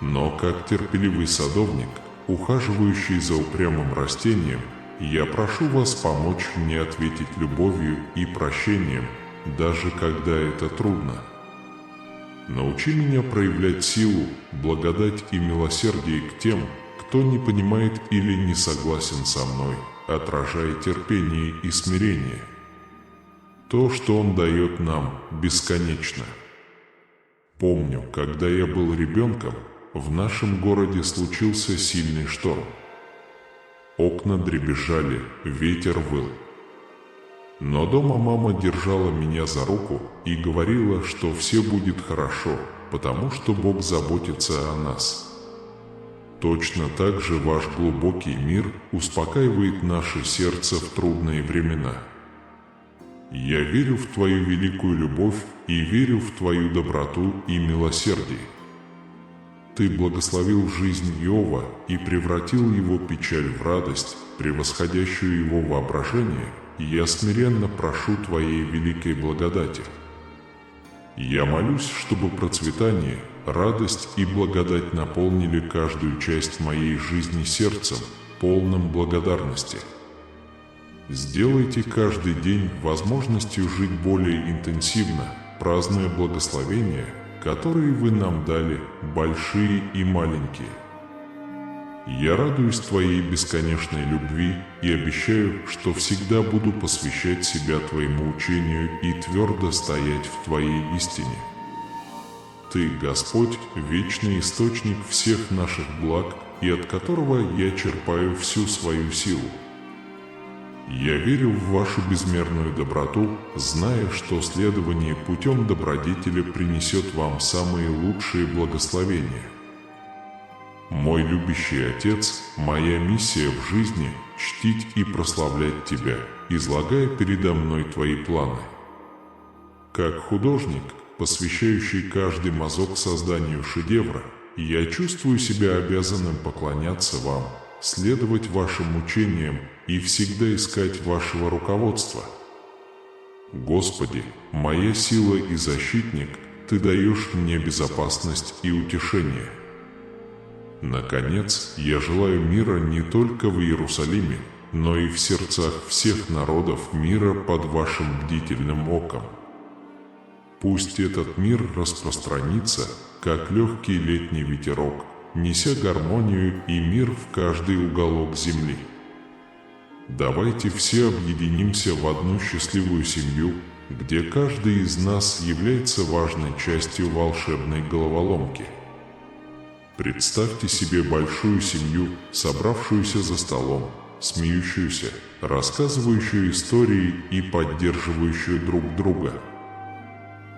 Но как терпеливый садовник, ухаживающий за упрямым растением, я прошу вас помочь мне ответить любовью и прощением, даже когда это трудно. Научи меня проявлять силу, благодать и милосердие к тем, кто не понимает или не согласен со мной, отражая терпение и смирение. То, что Он дает нам, бесконечно. Помню, когда я был ребенком, в нашем городе случился сильный шторм. Окна дребезжали, ветер выл. Но дома мама держала меня за руку и говорила, что все будет хорошо, потому что Бог заботится о нас. Точно так же ваш глубокий мир успокаивает наше сердце в трудные времена. Я верю в Твою великую любовь и верю в Твою доброту и милосердие. Ты благословил жизнь Иова и превратил его печаль в радость, превосходящую его воображение, и я смиренно прошу Твоей великой благодати. Я молюсь, чтобы процветание, радость и благодать наполнили каждую часть моей жизни сердцем, полным благодарности. Сделайте каждый день возможностью жить более интенсивно, празднуя благословения, которые Вы нам дали, большие и маленькие. Я радуюсь Твоей бесконечной любви и обещаю, что всегда буду посвящать себя Твоему учению и твердо стоять в Твоей истине. Ты, Господь, вечный источник всех наших благ и от которого я черпаю всю свою силу. Я верю в Вашу безмерную доброту, зная, что следование путем добродетели принесет Вам самые лучшие благословения. Мой любящий Отец, моя миссия в жизни – чтить и прославлять Тебя, излагая передо мной Твои планы. Как художник, посвящающий каждый мазок созданию шедевра, я чувствую себя обязанным поклоняться Вам, следовать Вашим учениям и всегда искать Вашего руководства. Господи, моя сила и защитник, Ты даешь мне безопасность и утешение. Наконец, я желаю мира не только в Иерусалиме, но и в сердцах всех народов мира под Вашим бдительным оком. Пусть этот мир распространится, как легкий летний ветерок, неся гармонию и мир в каждый уголок земли. Давайте все объединимся в одну счастливую семью, где каждый из нас является важной частью волшебной головоломки. Представьте себе большую семью, собравшуюся за столом, смеющуюся, рассказывающую истории и поддерживающую друг друга.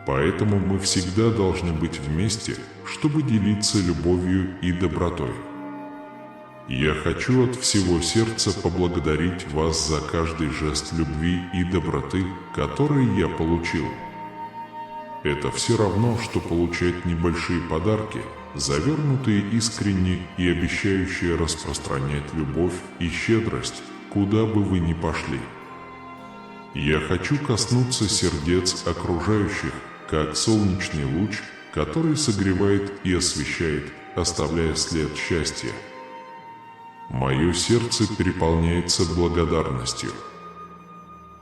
Поэтому мы всегда должны быть вместе, чтобы делиться любовью и добротой. Я хочу от всего сердца поблагодарить вас за каждый жест любви и доброты, который я получил. Это все равно, что получать небольшие подарки, завернутые искренне и обещающие распространять любовь и щедрость, куда бы вы ни пошли. Я хочу коснуться сердец окружающих, как солнечный луч, который согревает и освещает, оставляя след счастья. Мое сердце переполняется благодарностью.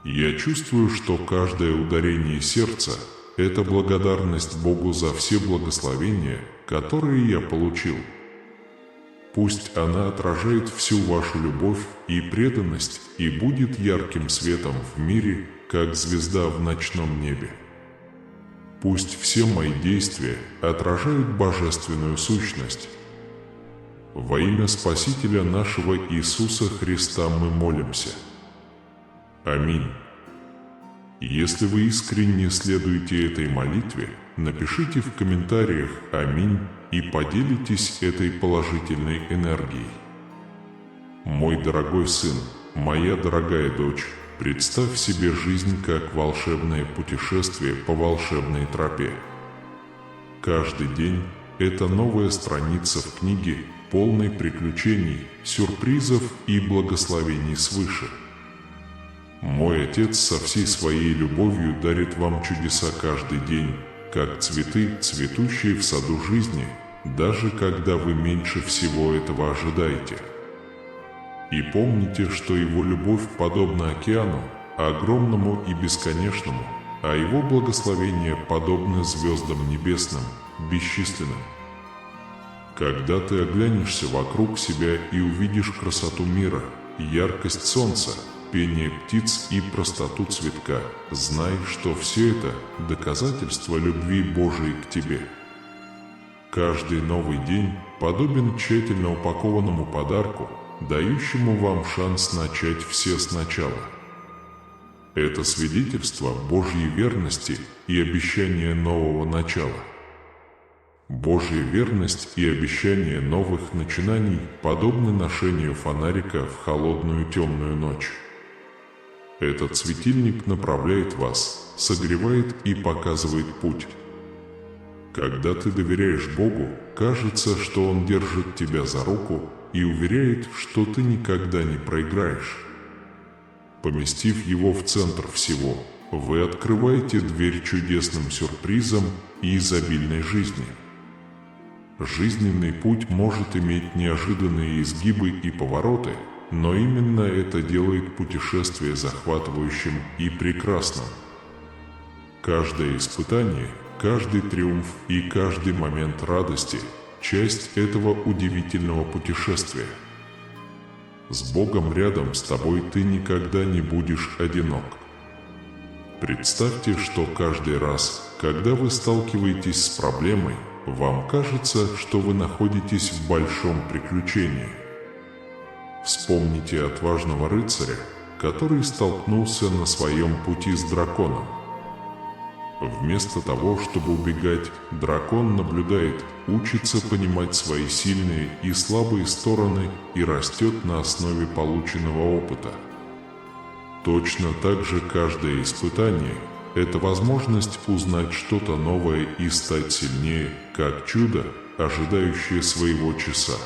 Я чувствую, что каждое ударение сердца – это благодарность Богу за все благословения, которые я получил. Пусть она отражает всю вашу любовь и преданность и будет ярким светом в мире, как звезда в ночном небе. Пусть все мои действия отражают божественную сущность. Во имя Спасителя нашего Иисуса Христа мы молимся. Аминь. Если вы искренне следуете этой молитве, напишите в комментариях «Аминь» и поделитесь этой положительной энергией. Мой дорогой сын, моя дорогая дочь, представь себе жизнь как волшебное путешествие по волшебной тропе. Каждый день – это новая страница в книге, полной приключений, сюрпризов и благословений свыше. Мой Отец со всей своей любовью дарит вам чудеса каждый день, как цветы, цветущие в саду жизни, даже когда вы меньше всего этого ожидаете. И помните, что Его любовь подобна океану, огромному и бесконечному, а Его благословения подобны звездам небесным, бесчисленным. Когда ты оглянешься вокруг себя и увидишь красоту мира, яркость солнца, пение птиц и простоту цветка, знай, что все это – доказательство любви Божией к тебе. Каждый новый день подобен тщательно упакованному подарку, дающему вам шанс начать все сначала. Это свидетельство Божьей верности и обещание нового начала. Божья верность и обещание новых начинаний подобны ношению фонарика в холодную темную ночь. Этот светильник направляет вас, согревает и показывает путь. Когда ты доверяешь Богу, кажется, что Он держит тебя за руку и уверяет, что ты никогда не проиграешь. Поместив Его в центр всего, вы открываете дверь чудесным сюрпризам и изобильной жизни. Жизненный путь может иметь неожиданные изгибы и повороты, но именно это делает путешествие захватывающим и прекрасным. Каждое испытание, каждый триумф и каждый момент радости – часть этого удивительного путешествия. С Богом рядом с тобой ты никогда не будешь одинок. Представьте, что каждый раз, когда вы сталкиваетесь с проблемой, вам кажется, что вы находитесь в большом приключении. Вспомните отважного рыцаря, который столкнулся на своем пути с драконом. Вместо того, чтобы убегать, дракон наблюдает, учится понимать свои сильные и слабые стороны и растет на основе полученного опыта. Точно так же каждое испытание – это возможность узнать что-то новое и стать сильнее, как чудо, ожидающее своего часа.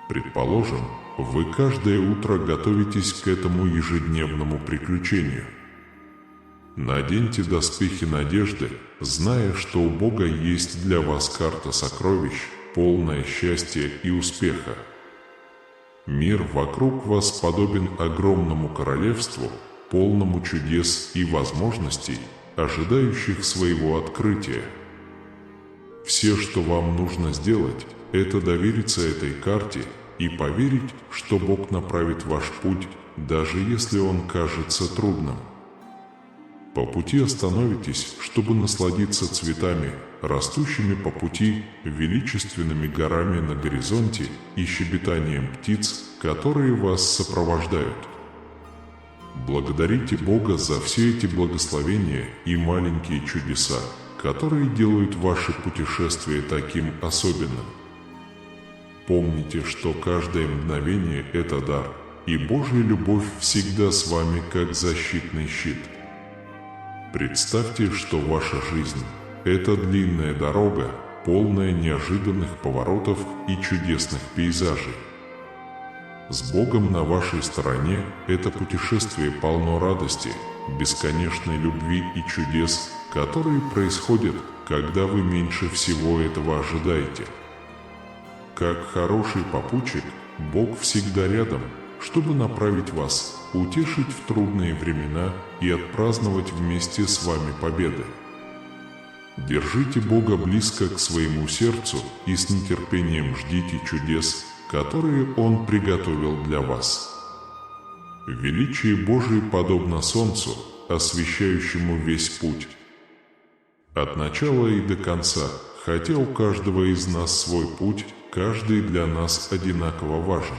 Предположим, вы каждое утро готовитесь к этому ежедневному приключению. Наденьте доспехи надежды, зная, что у Бога есть для вас карта сокровищ, полная счастья и успеха. Мир вокруг вас подобен огромному королевству, полному чудес и возможностей, ожидающих своего открытия. Все, что вам нужно сделать, это довериться этой карте и поверить, что Бог направит ваш путь, даже если он кажется трудным. По пути остановитесь, чтобы насладиться цветами, растущими по пути, величественными горами на горизонте и щебетанием птиц, которые вас сопровождают. Благодарите Бога за все эти благословения и маленькие чудеса, которые делают ваше путешествие таким особенным. Помните, что каждое мгновение – это дар, и Божья любовь всегда с вами как защитный щит. Представьте, что ваша жизнь – это длинная дорога, полная неожиданных поворотов и чудесных пейзажей. С Богом на вашей стороне это путешествие полно радости, бесконечной любви и чудес, которые происходят, когда вы меньше всего этого ожидаете. Как хороший попутчик, Бог всегда рядом, чтобы направить вас, утешить в трудные времена и отпраздновать вместе с вами победы. Держите Бога близко к своему сердцу и с нетерпением ждите чудес, которые Он приготовил для вас. Величие Божие подобно солнцу, освещающему весь путь. От начала и до конца, хотя у каждого из нас свой путь, каждый для нас одинаково важен.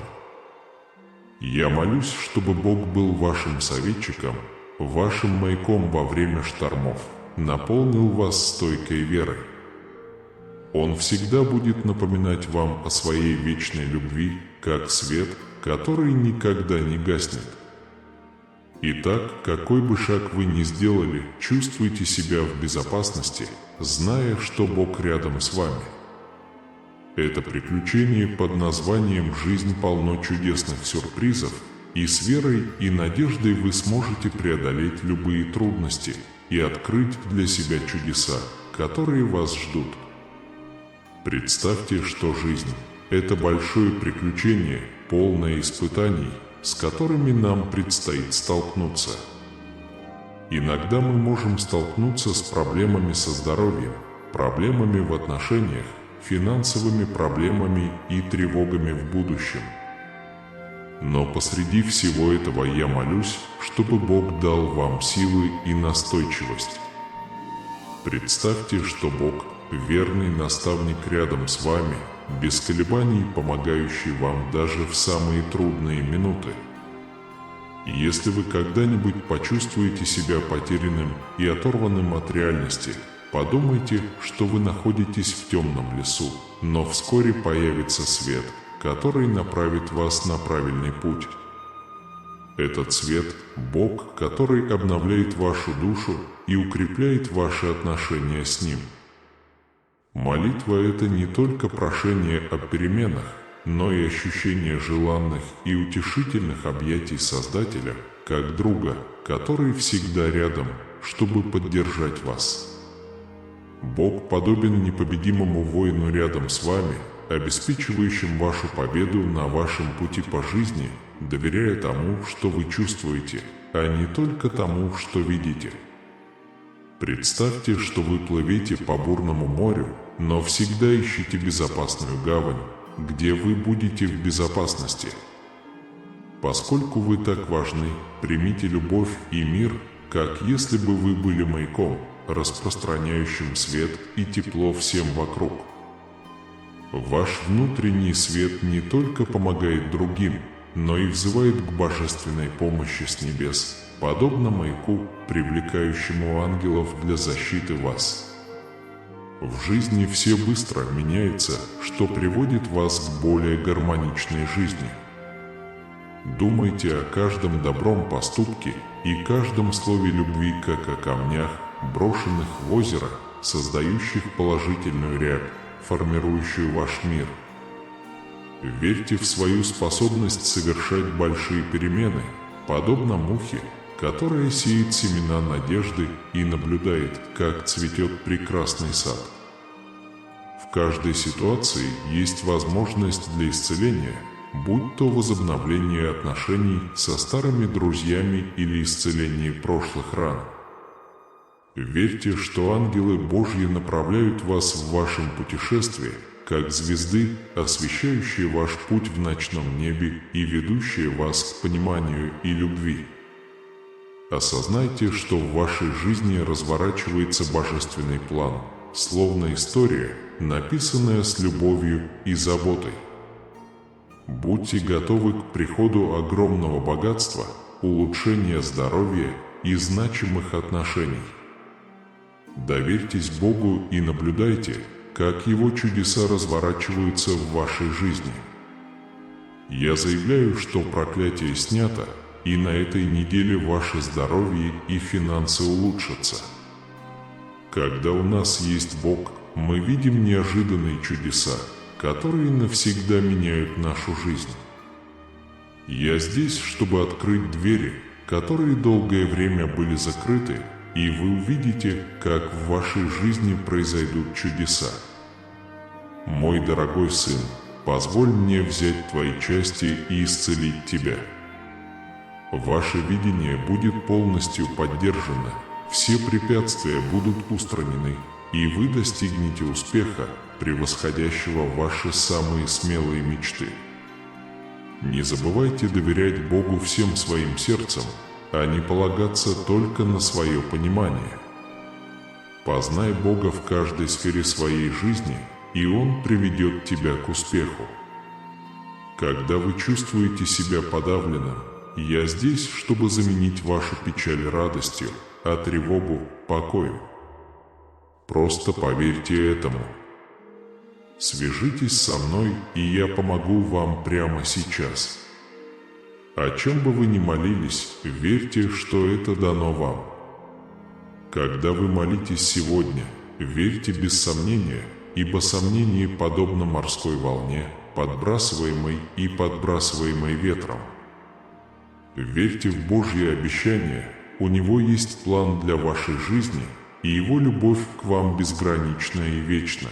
Я молюсь, чтобы Бог был вашим советчиком, вашим маяком во время штормов, наполнил вас стойкой верой. Он всегда будет напоминать вам о своей вечной любви, как свет, который никогда не гаснет. Итак, какой бы шаг вы ни сделали, чувствуйте себя в безопасности, зная, что Бог рядом с вами. Это приключение под названием «Жизнь полно чудесных сюрпризов», и с верой и надеждой вы сможете преодолеть любые трудности и открыть для себя чудеса, которые вас ждут. Представьте, что жизнь – это большое приключение, полное испытаний, с которыми нам предстоит столкнуться. Иногда мы можем столкнуться с проблемами со здоровьем, проблемами в отношениях, финансовыми проблемами и тревогами в будущем. Но посреди всего этого я молюсь, чтобы Бог дал вам силы и настойчивость. Представьте, что Бог – верный наставник рядом с вами, без колебаний помогающий вам даже в самые трудные минуты. Если вы когда-нибудь почувствуете себя потерянным и оторванным от реальности, подумайте, что вы находитесь в темном лесу, но вскоре появится свет, который направит вас на правильный путь. Этот свет – Бог, который обновляет вашу душу и укрепляет ваши отношения с Ним. Молитва – это не только прошение о переменах, но и ощущение желанных и утешительных объятий Создателя, как друга, который всегда рядом, чтобы поддержать вас. Бог подобен непобедимому воину рядом с вами, обеспечивающим вашу победу на вашем пути по жизни, доверяя тому, что вы чувствуете, а не только тому, что видите. Представьте, что вы плывете по бурному морю, но всегда ищете безопасную гавань, где вы будете в безопасности. Поскольку вы так важны, примите любовь и мир, как если бы вы были маяком, распространяющим свет и тепло всем вокруг. Ваш внутренний свет не только помогает другим, но и взывает к божественной помощи с небес, подобно маяку, привлекающему ангелов для защиты вас. В жизни все быстро меняется, что приводит вас к более гармоничной жизни. Думайте о каждом добром поступке и каждом слове любви, как о камнях, брошенных в озеро, создающих положительную рябь, формирующую ваш мир. Верьте в свою способность совершать большие перемены, подобно мухе, которая сеет семена надежды и наблюдает, как цветет прекрасный сад. В каждой ситуации есть возможность для исцеления, будь то возобновление отношений со старыми друзьями или исцеление прошлых ран. Верьте, что ангелы Божьи направляют вас в вашем путешествии, как звезды, освещающие ваш путь в ночном небе и ведущие вас к пониманию и любви. Осознайте, что в вашей жизни разворачивается божественный план, словно история, написанная с любовью и заботой. Будьте готовы к приходу огромного богатства, улучшения здоровья и значимых отношений. Доверьтесь Богу и наблюдайте, как Его чудеса разворачиваются в вашей жизни. Я заявляю, что проклятие снято, и на этой неделе ваше здоровье и финансы улучшатся. Когда у нас есть Бог, мы видим неожиданные чудеса, которые навсегда меняют нашу жизнь. Я здесь, чтобы открыть двери, которые долгое время были закрыты, и вы увидите, как в вашей жизни произойдут чудеса. Мой дорогой сын, позволь мне взять твои части и исцелить тебя. Ваше видение будет полностью поддержано, все препятствия будут устранены, и вы достигнете успеха, превосходящего ваши самые смелые мечты. Не забывайте доверять Богу всем своим сердцем, а не полагаться только на свое понимание. Познай Бога в каждой сфере своей жизни, и Он приведет тебя к успеху. Когда вы чувствуете себя подавленным, я здесь, чтобы заменить вашу печаль радостью, а тревогу – покоем. Просто поверьте этому. Свяжитесь со мной, и я помогу вам прямо сейчас. О чем бы вы ни молились, верьте, что это дано вам. Когда вы молитесь сегодня, верьте без сомнения, ибо сомнение подобно морской волне, подбрасываемой и подбрасываемой ветром. Верьте в Божьи обещания, у Него есть план для вашей жизни, и Его любовь к вам безгранична и вечна.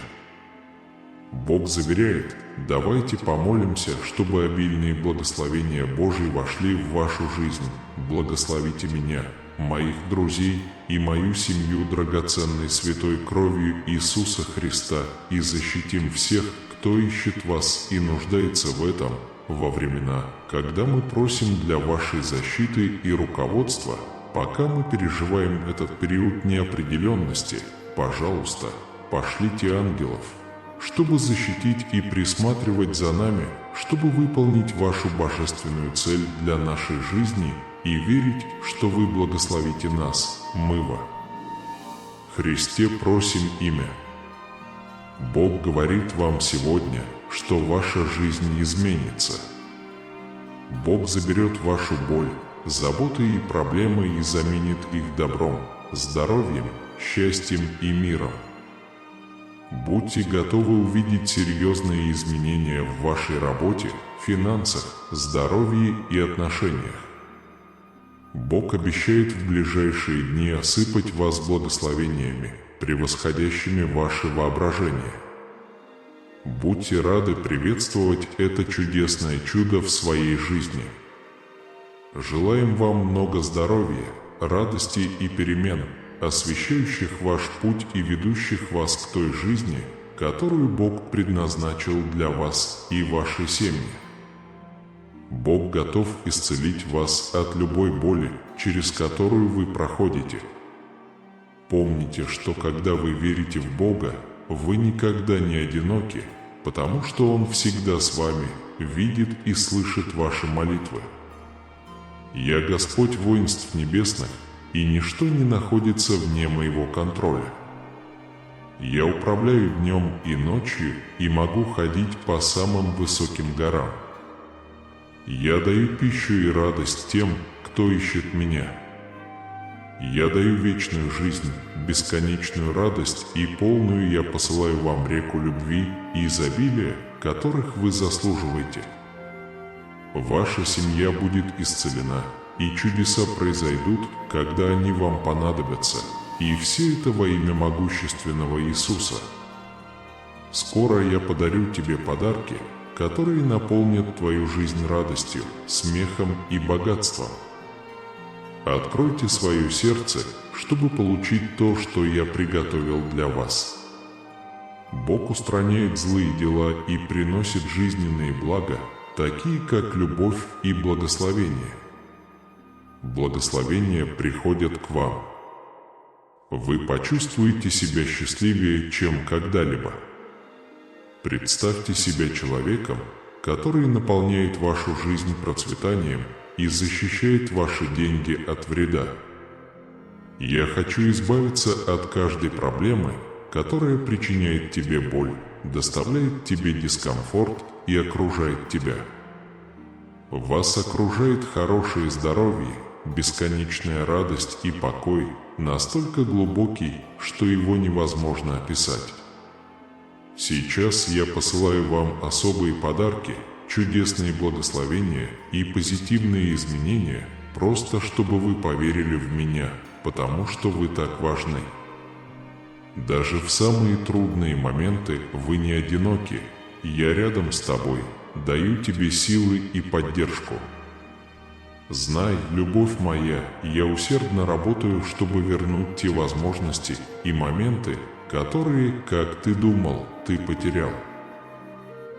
Бог заверяет: давайте помолимся, чтобы обильные благословения Божьи вошли в вашу жизнь. Благословите меня, моих друзей и мою семью драгоценной святой кровью Иисуса Христа, и защитим всех, кто ищет вас и нуждается в этом, во времена, когда мы просим для вашей защиты и руководства. Пока мы переживаем этот период неопределенности, пожалуйста, пошлите ангелов, чтобы защитить и присматривать за нами, чтобы выполнить вашу божественную цель для нашей жизни и верить, что вы благословите нас, мы во Христе просим имя. Бог говорит вам сегодня, что ваша жизнь изменится. Бог заберет вашу боль, заботы и проблемы и заменит их добром, здоровьем, счастьем и миром. Будьте готовы увидеть серьезные изменения в вашей работе, финансах, здоровье и отношениях. Бог обещает в ближайшие дни осыпать вас благословениями, превосходящими ваше воображение. Будьте рады приветствовать это чудесное чудо в своей жизни. Желаем вам много здоровья, радости и перемен, освещающих ваш путь и ведущих вас к той жизни, которую Бог предназначил для вас и вашей семьи. Бог готов исцелить вас от любой боли, через которую вы проходите. Помните, что когда вы верите в Бога, вы никогда не одиноки, потому что Он всегда с вами, видит и слышит ваши молитвы. «Я Господь воинств небесных, и ничто не находится вне моего контроля. Я управляю днем и ночью и могу ходить по самым высоким горам. Я даю пищу и радость тем, кто ищет меня. Я даю вечную жизнь, бесконечную радость и полную я посылаю вам реку любви и изобилия, которых вы заслуживаете. Ваша семья будет исцелена, и чудеса произойдут, когда они вам понадобятся, и все это во имя могущественного Иисуса. Скоро я подарю тебе подарки, которые наполнят твою жизнь радостью, смехом и богатством. Откройте свое сердце, чтобы получить то, что я приготовил для вас. Бог устраняет злые дела и приносит жизненные блага, такие как любовь и благословение. Благословения приходят к вам. Вы почувствуете себя счастливее, чем когда-либо. Представьте себя человеком, который наполняет вашу жизнь процветанием и защищает ваши деньги от вреда. Я хочу избавиться от каждой проблемы, которая причиняет тебе боль, доставляет тебе дискомфорт и окружает тебя. Вас окружает хорошее здоровье, бесконечная радость и покой, настолько глубокий, что его невозможно описать. Сейчас я посылаю вам особые подарки, чудесные благословения и позитивные изменения, просто чтобы вы поверили в меня, потому что вы так важны. Даже в самые трудные моменты вы не одиноки, я рядом с тобой, даю тебе силы и поддержку. Знай, любовь моя, я усердно работаю, чтобы вернуть те возможности и моменты, которые, как ты думал, ты потерял.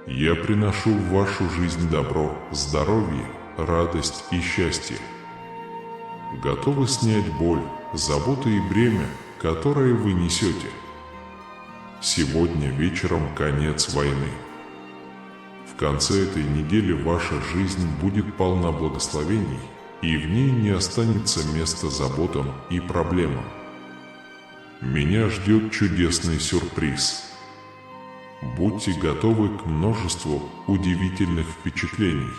Я приношу в вашу жизнь добро, здоровье, радость и счастье. Готовы снять боль, заботы и бремя, которое вы несете. Сегодня вечером конец войны. В конце этой недели ваша жизнь будет полна благословений, и в ней не останется места заботам и проблемам. Меня ждет чудесный сюрприз. Будьте готовы к множеству удивительных впечатлений.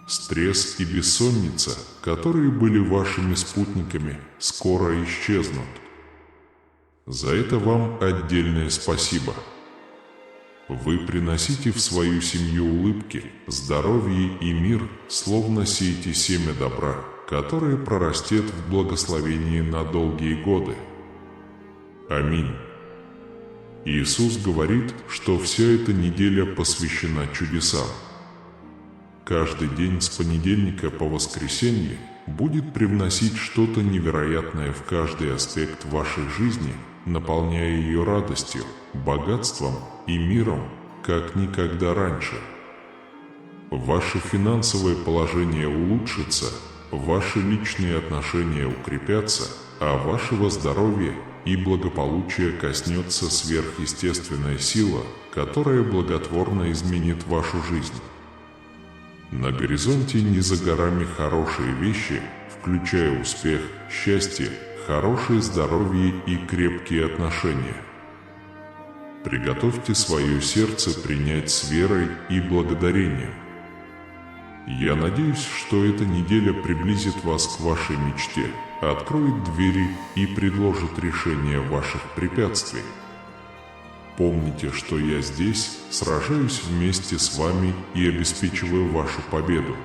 Стресс и бессонница, которые были вашими спутниками, скоро исчезнут. За это вам отдельное спасибо. Вы приносите в свою семью улыбки, здоровье и мир, словно сеете семя добра, которое прорастет в благословении на долгие годы. Аминь. Иисус говорит, что вся эта неделя посвящена чудесам. Каждый день с понедельника по воскресенье будет привносить что-то невероятное в каждый аспект вашей жизни, наполняя ее радостью, богатством и миром, как никогда раньше. Ваше финансовое положение улучшится, ваши личные отношения укрепятся, а вашего здоровья и благополучия коснется сверхъестественная сила, которая благотворно изменит вашу жизнь. На горизонте не за горами хорошие вещи, включая успех, счастье, хорошее здоровье и крепкие отношения. Приготовьте свое сердце принять с верой и благодарением. Я надеюсь, что эта неделя приблизит вас к вашей мечте, откроет двери и предложит решение ваших препятствий. Помните, что я здесь, сражаюсь вместе с вами и обеспечиваю вашу победу.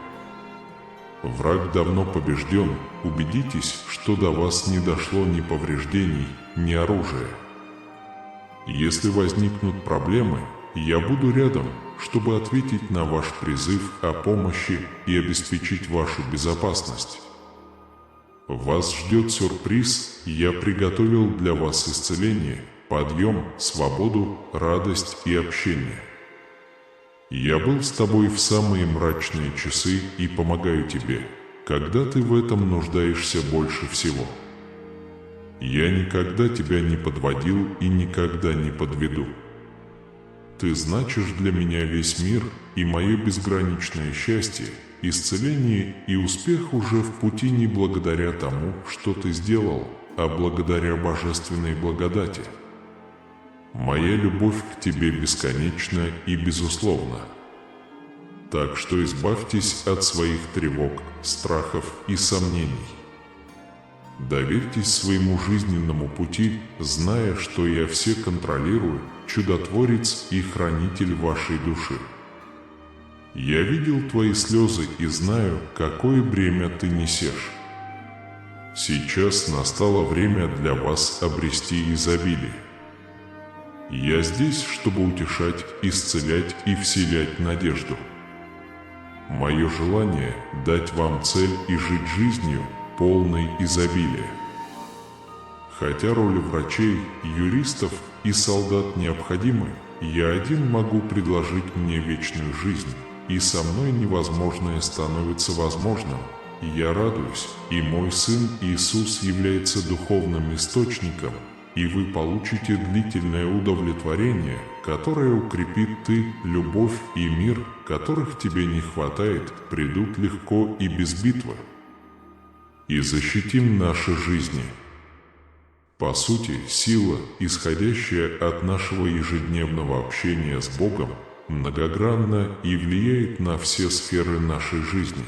Враг давно побежден, убедитесь, что до вас не дошло ни повреждений, ни оружия. Если возникнут проблемы, я буду рядом, чтобы ответить на ваш призыв о помощи и обеспечить вашу безопасность. Вас ждет сюрприз, я приготовил для вас исцеление, подъем, свободу, радость и общение. Я был с тобой в самые мрачные часы и помогаю тебе, когда ты в этом нуждаешься больше всего. Я никогда тебя не подводил и никогда не подведу. Ты значишь для меня весь мир, и мое безграничное счастье, исцеление и успех уже в пути не благодаря тому, что ты сделал, а благодаря божественной благодати. Моя любовь к тебе бесконечна и безусловна. Так что избавьтесь от своих тревог, страхов и сомнений. Доверьтесь своему жизненному пути, зная, что я все контролирую, чудотворец и хранитель вашей души. Я видел твои слезы и знаю, какое бремя ты несешь. Сейчас настало время для вас обрести изобилие. Я здесь, чтобы утешать, исцелять и вселять надежду. Мое желание – дать вам цель и жить жизнью, полной изобилия. Хотя роли врачей, юристов и солдат необходимы, я один могу предложить мне вечную жизнь, и со мной невозможное становится возможным. Я радуюсь, и мой Сын Иисус является духовным источником, и вы получите длительное удовлетворение, которое укрепит ты, любовь и мир, которых тебе не хватает, придут легко и без битвы. И защитим наши жизни. По сути, сила, исходящая от нашего ежедневного общения с Богом, многогранна и влияет на все сферы нашей жизни.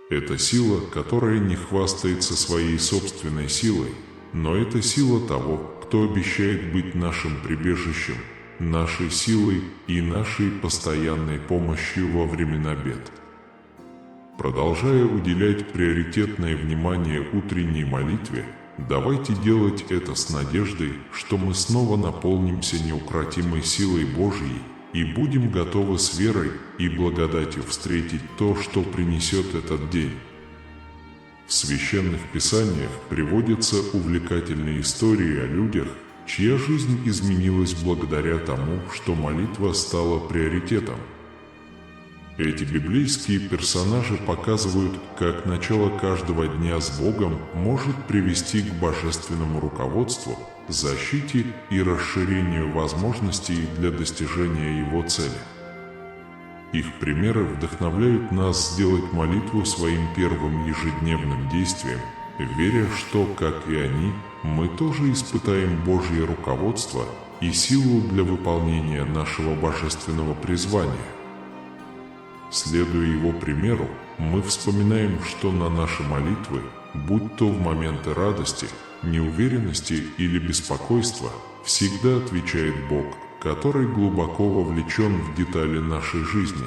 Это сила, которая не хвастается своей собственной силой, но это сила того, кто обещает быть нашим прибежищем, нашей силой и нашей постоянной помощью во времена бед. Продолжая уделять приоритетное внимание утренней молитве, давайте делать это с надеждой, что мы снова наполнимся неукротимой силой Божьей и будем готовы с верой и благодатью встретить то, что принесет этот день. В священных писаниях приводятся увлекательные истории о людях, чья жизнь изменилась благодаря тому, что молитва стала приоритетом. Эти библейские персонажи показывают, как начало каждого дня с Богом может привести к божественному руководству, защите и расширению возможностей для достижения Его цели. Их примеры вдохновляют нас сделать молитву своим первым ежедневным действием, веря, что, как и они, мы тоже испытаем Божье руководство и силу для выполнения нашего божественного призвания. Следуя его примеру, мы вспоминаем, что на наши молитвы, будь то в моменты радости, неуверенности или беспокойства, всегда отвечает Бог, который глубоко вовлечен в детали нашей жизни.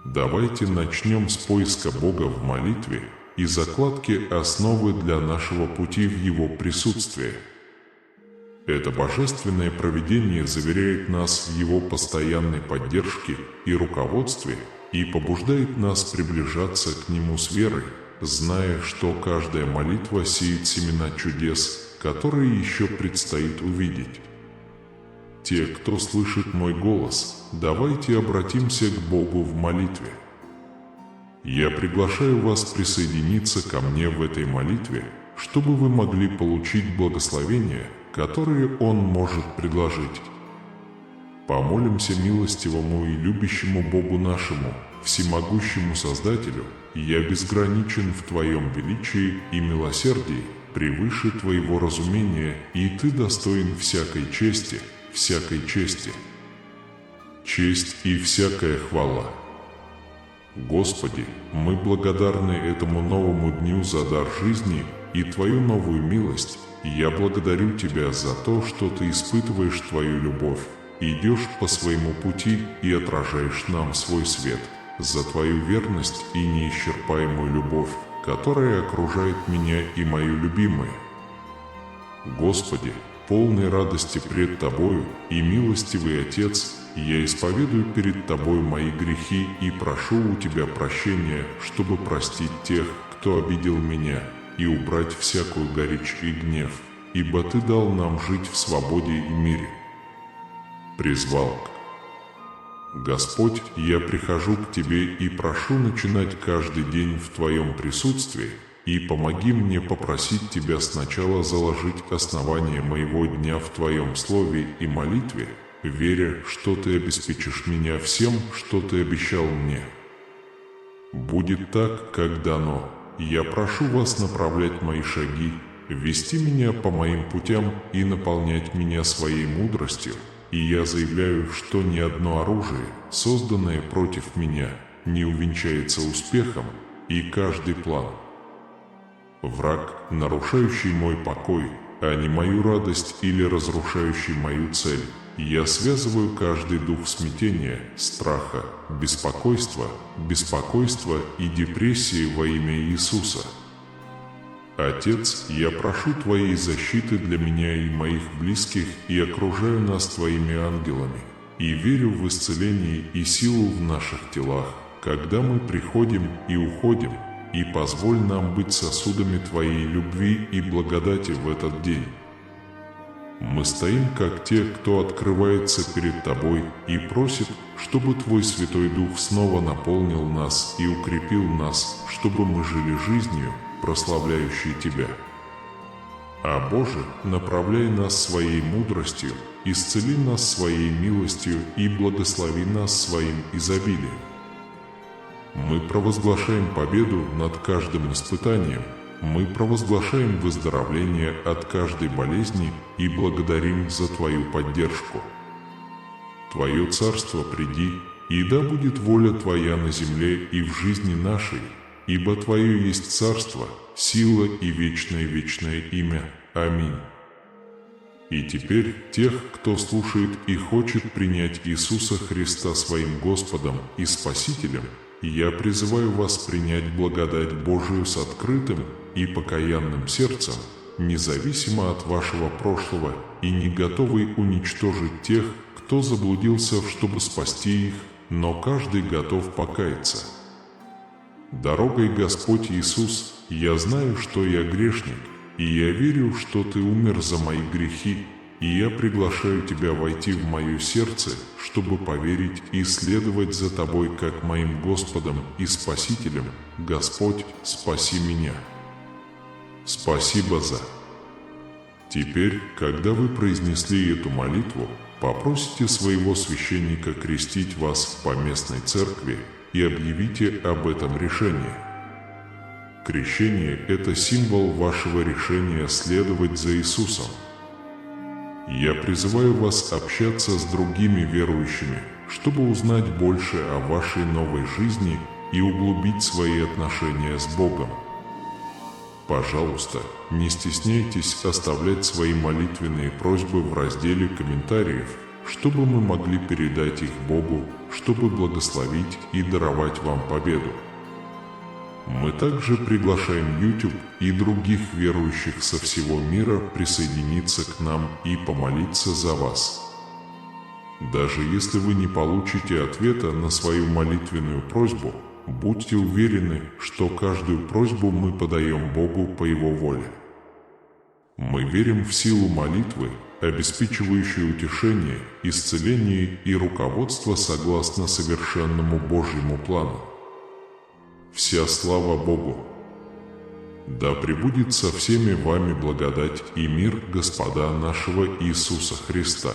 Давайте начнем с поиска Бога в молитве и закладки основы для нашего пути в Его присутствии. Это божественное провидение заверяет нас в Его постоянной поддержке и руководстве и побуждает нас приближаться к Нему с верой, зная, что каждая молитва сеет семена чудес, которые еще предстоит увидеть. Те, кто слышит мой голос, давайте обратимся к Богу в молитве. Я приглашаю вас присоединиться ко мне в этой молитве, чтобы вы могли получить благословения, которые Он может предложить. Помолимся милостивому и любящему Богу нашему, всемогущему Создателю: «Я безграничен в Твоем величии и милосердии, превыше Твоего разумения, и Ты достоин всякой чести, честь и всякая хвала». Господи, мы благодарны этому новому дню за дар жизни и Твою новую милость. Я благодарю Тебя за то, что Ты испытываешь Твою любовь, идешь по своему пути и отражаешь нам свой свет, за Твою верность и неисчерпаемую любовь, которая окружает меня и мою любимую. Господи, полной радости пред Тобою и милостивый Отец, я исповедую перед Тобой мои грехи и прошу у Тебя прощения, чтобы простить тех, кто обидел меня, и убрать всякую горечь и гнев, ибо Ты дал нам жить в свободе и мире. Призвал. Господь, я прихожу к Тебе и прошу начинать каждый день в Твоем присутствии, и помоги мне попросить Тебя сначала заложить основание моего дня в Твоем слове и молитве, веря, что Ты обеспечишь меня всем, что Ты обещал мне. Будет так, как дано. Я прошу Вас направлять мои шаги, вести меня по моим путям и наполнять меня своей мудростью, и я заявляю, что ни одно оружие, созданное против меня, не увенчается успехом, и каждый план. Враг, нарушающий мой покой, а не мою радость или разрушающий мою цель, я связываю каждый дух смятения, страха, беспокойства и депрессии во имя Иисуса. Отец, я прошу Твоей защиты для меня и моих близких и окружаю нас Твоими ангелами, и верю в исцеление и силу в наших телах, когда мы приходим и уходим, и позволь нам быть сосудами Твоей любви и благодати в этот день. Мы стоим, как те, кто открывается перед Тобой и просит, чтобы Твой Святой Дух снова наполнил нас и укрепил нас, чтобы мы жили жизнью, прославляющей Тебя. А Боже, направляй нас своей мудростью, исцели нас своей милостью и благослови нас своим изобилием. Мы провозглашаем победу над каждым испытанием, мы провозглашаем выздоровление от каждой болезни и благодарим за Твою поддержку. Твое царство приди, и да будет воля Твоя на земле и в жизни нашей, ибо Твое есть царство, сила и вечное имя. Аминь. И теперь тех, кто слушает и хочет принять Иисуса Христа своим Господом и Спасителем, я призываю вас принять благодать Божию с открытым и покаянным сердцем, независимо от вашего прошлого и не готовый уничтожить тех, кто заблудился, чтобы спасти их, но каждый готов покаяться. Дорогой Господь Иисус, я знаю, что я грешник, и я верю, что Ты умер за мои грехи, и я приглашаю Тебя войти в мое сердце, чтобы поверить и следовать за Тобой как моим Господом и Спасителем. Господь, спаси меня. Спасибо за. Теперь, когда вы произнесли эту молитву, попросите своего священника крестить вас в поместной церкви и объявите об этом решении. Крещение – это символ вашего решения следовать за Иисусом. Я призываю вас общаться с другими верующими, чтобы узнать больше о вашей новой жизни и углубить свои отношения с Богом. Пожалуйста, не стесняйтесь оставлять свои молитвенные просьбы в разделе комментариев, чтобы мы могли передать их Богу, чтобы благословить и даровать вам победу. Мы также приглашаем YouTube и других верующих со всего мира присоединиться к нам и помолиться за вас. Даже если вы не получите ответа на свою молитвенную просьбу, будьте уверены, что каждую просьбу мы подаем Богу по Его воле. Мы верим в силу молитвы, обеспечивающую утешение, исцеление и руководство согласно совершенному Божьему плану. Вся слава Богу! Да пребудет со всеми вами благодать и мир Господа нашего Иисуса Христа.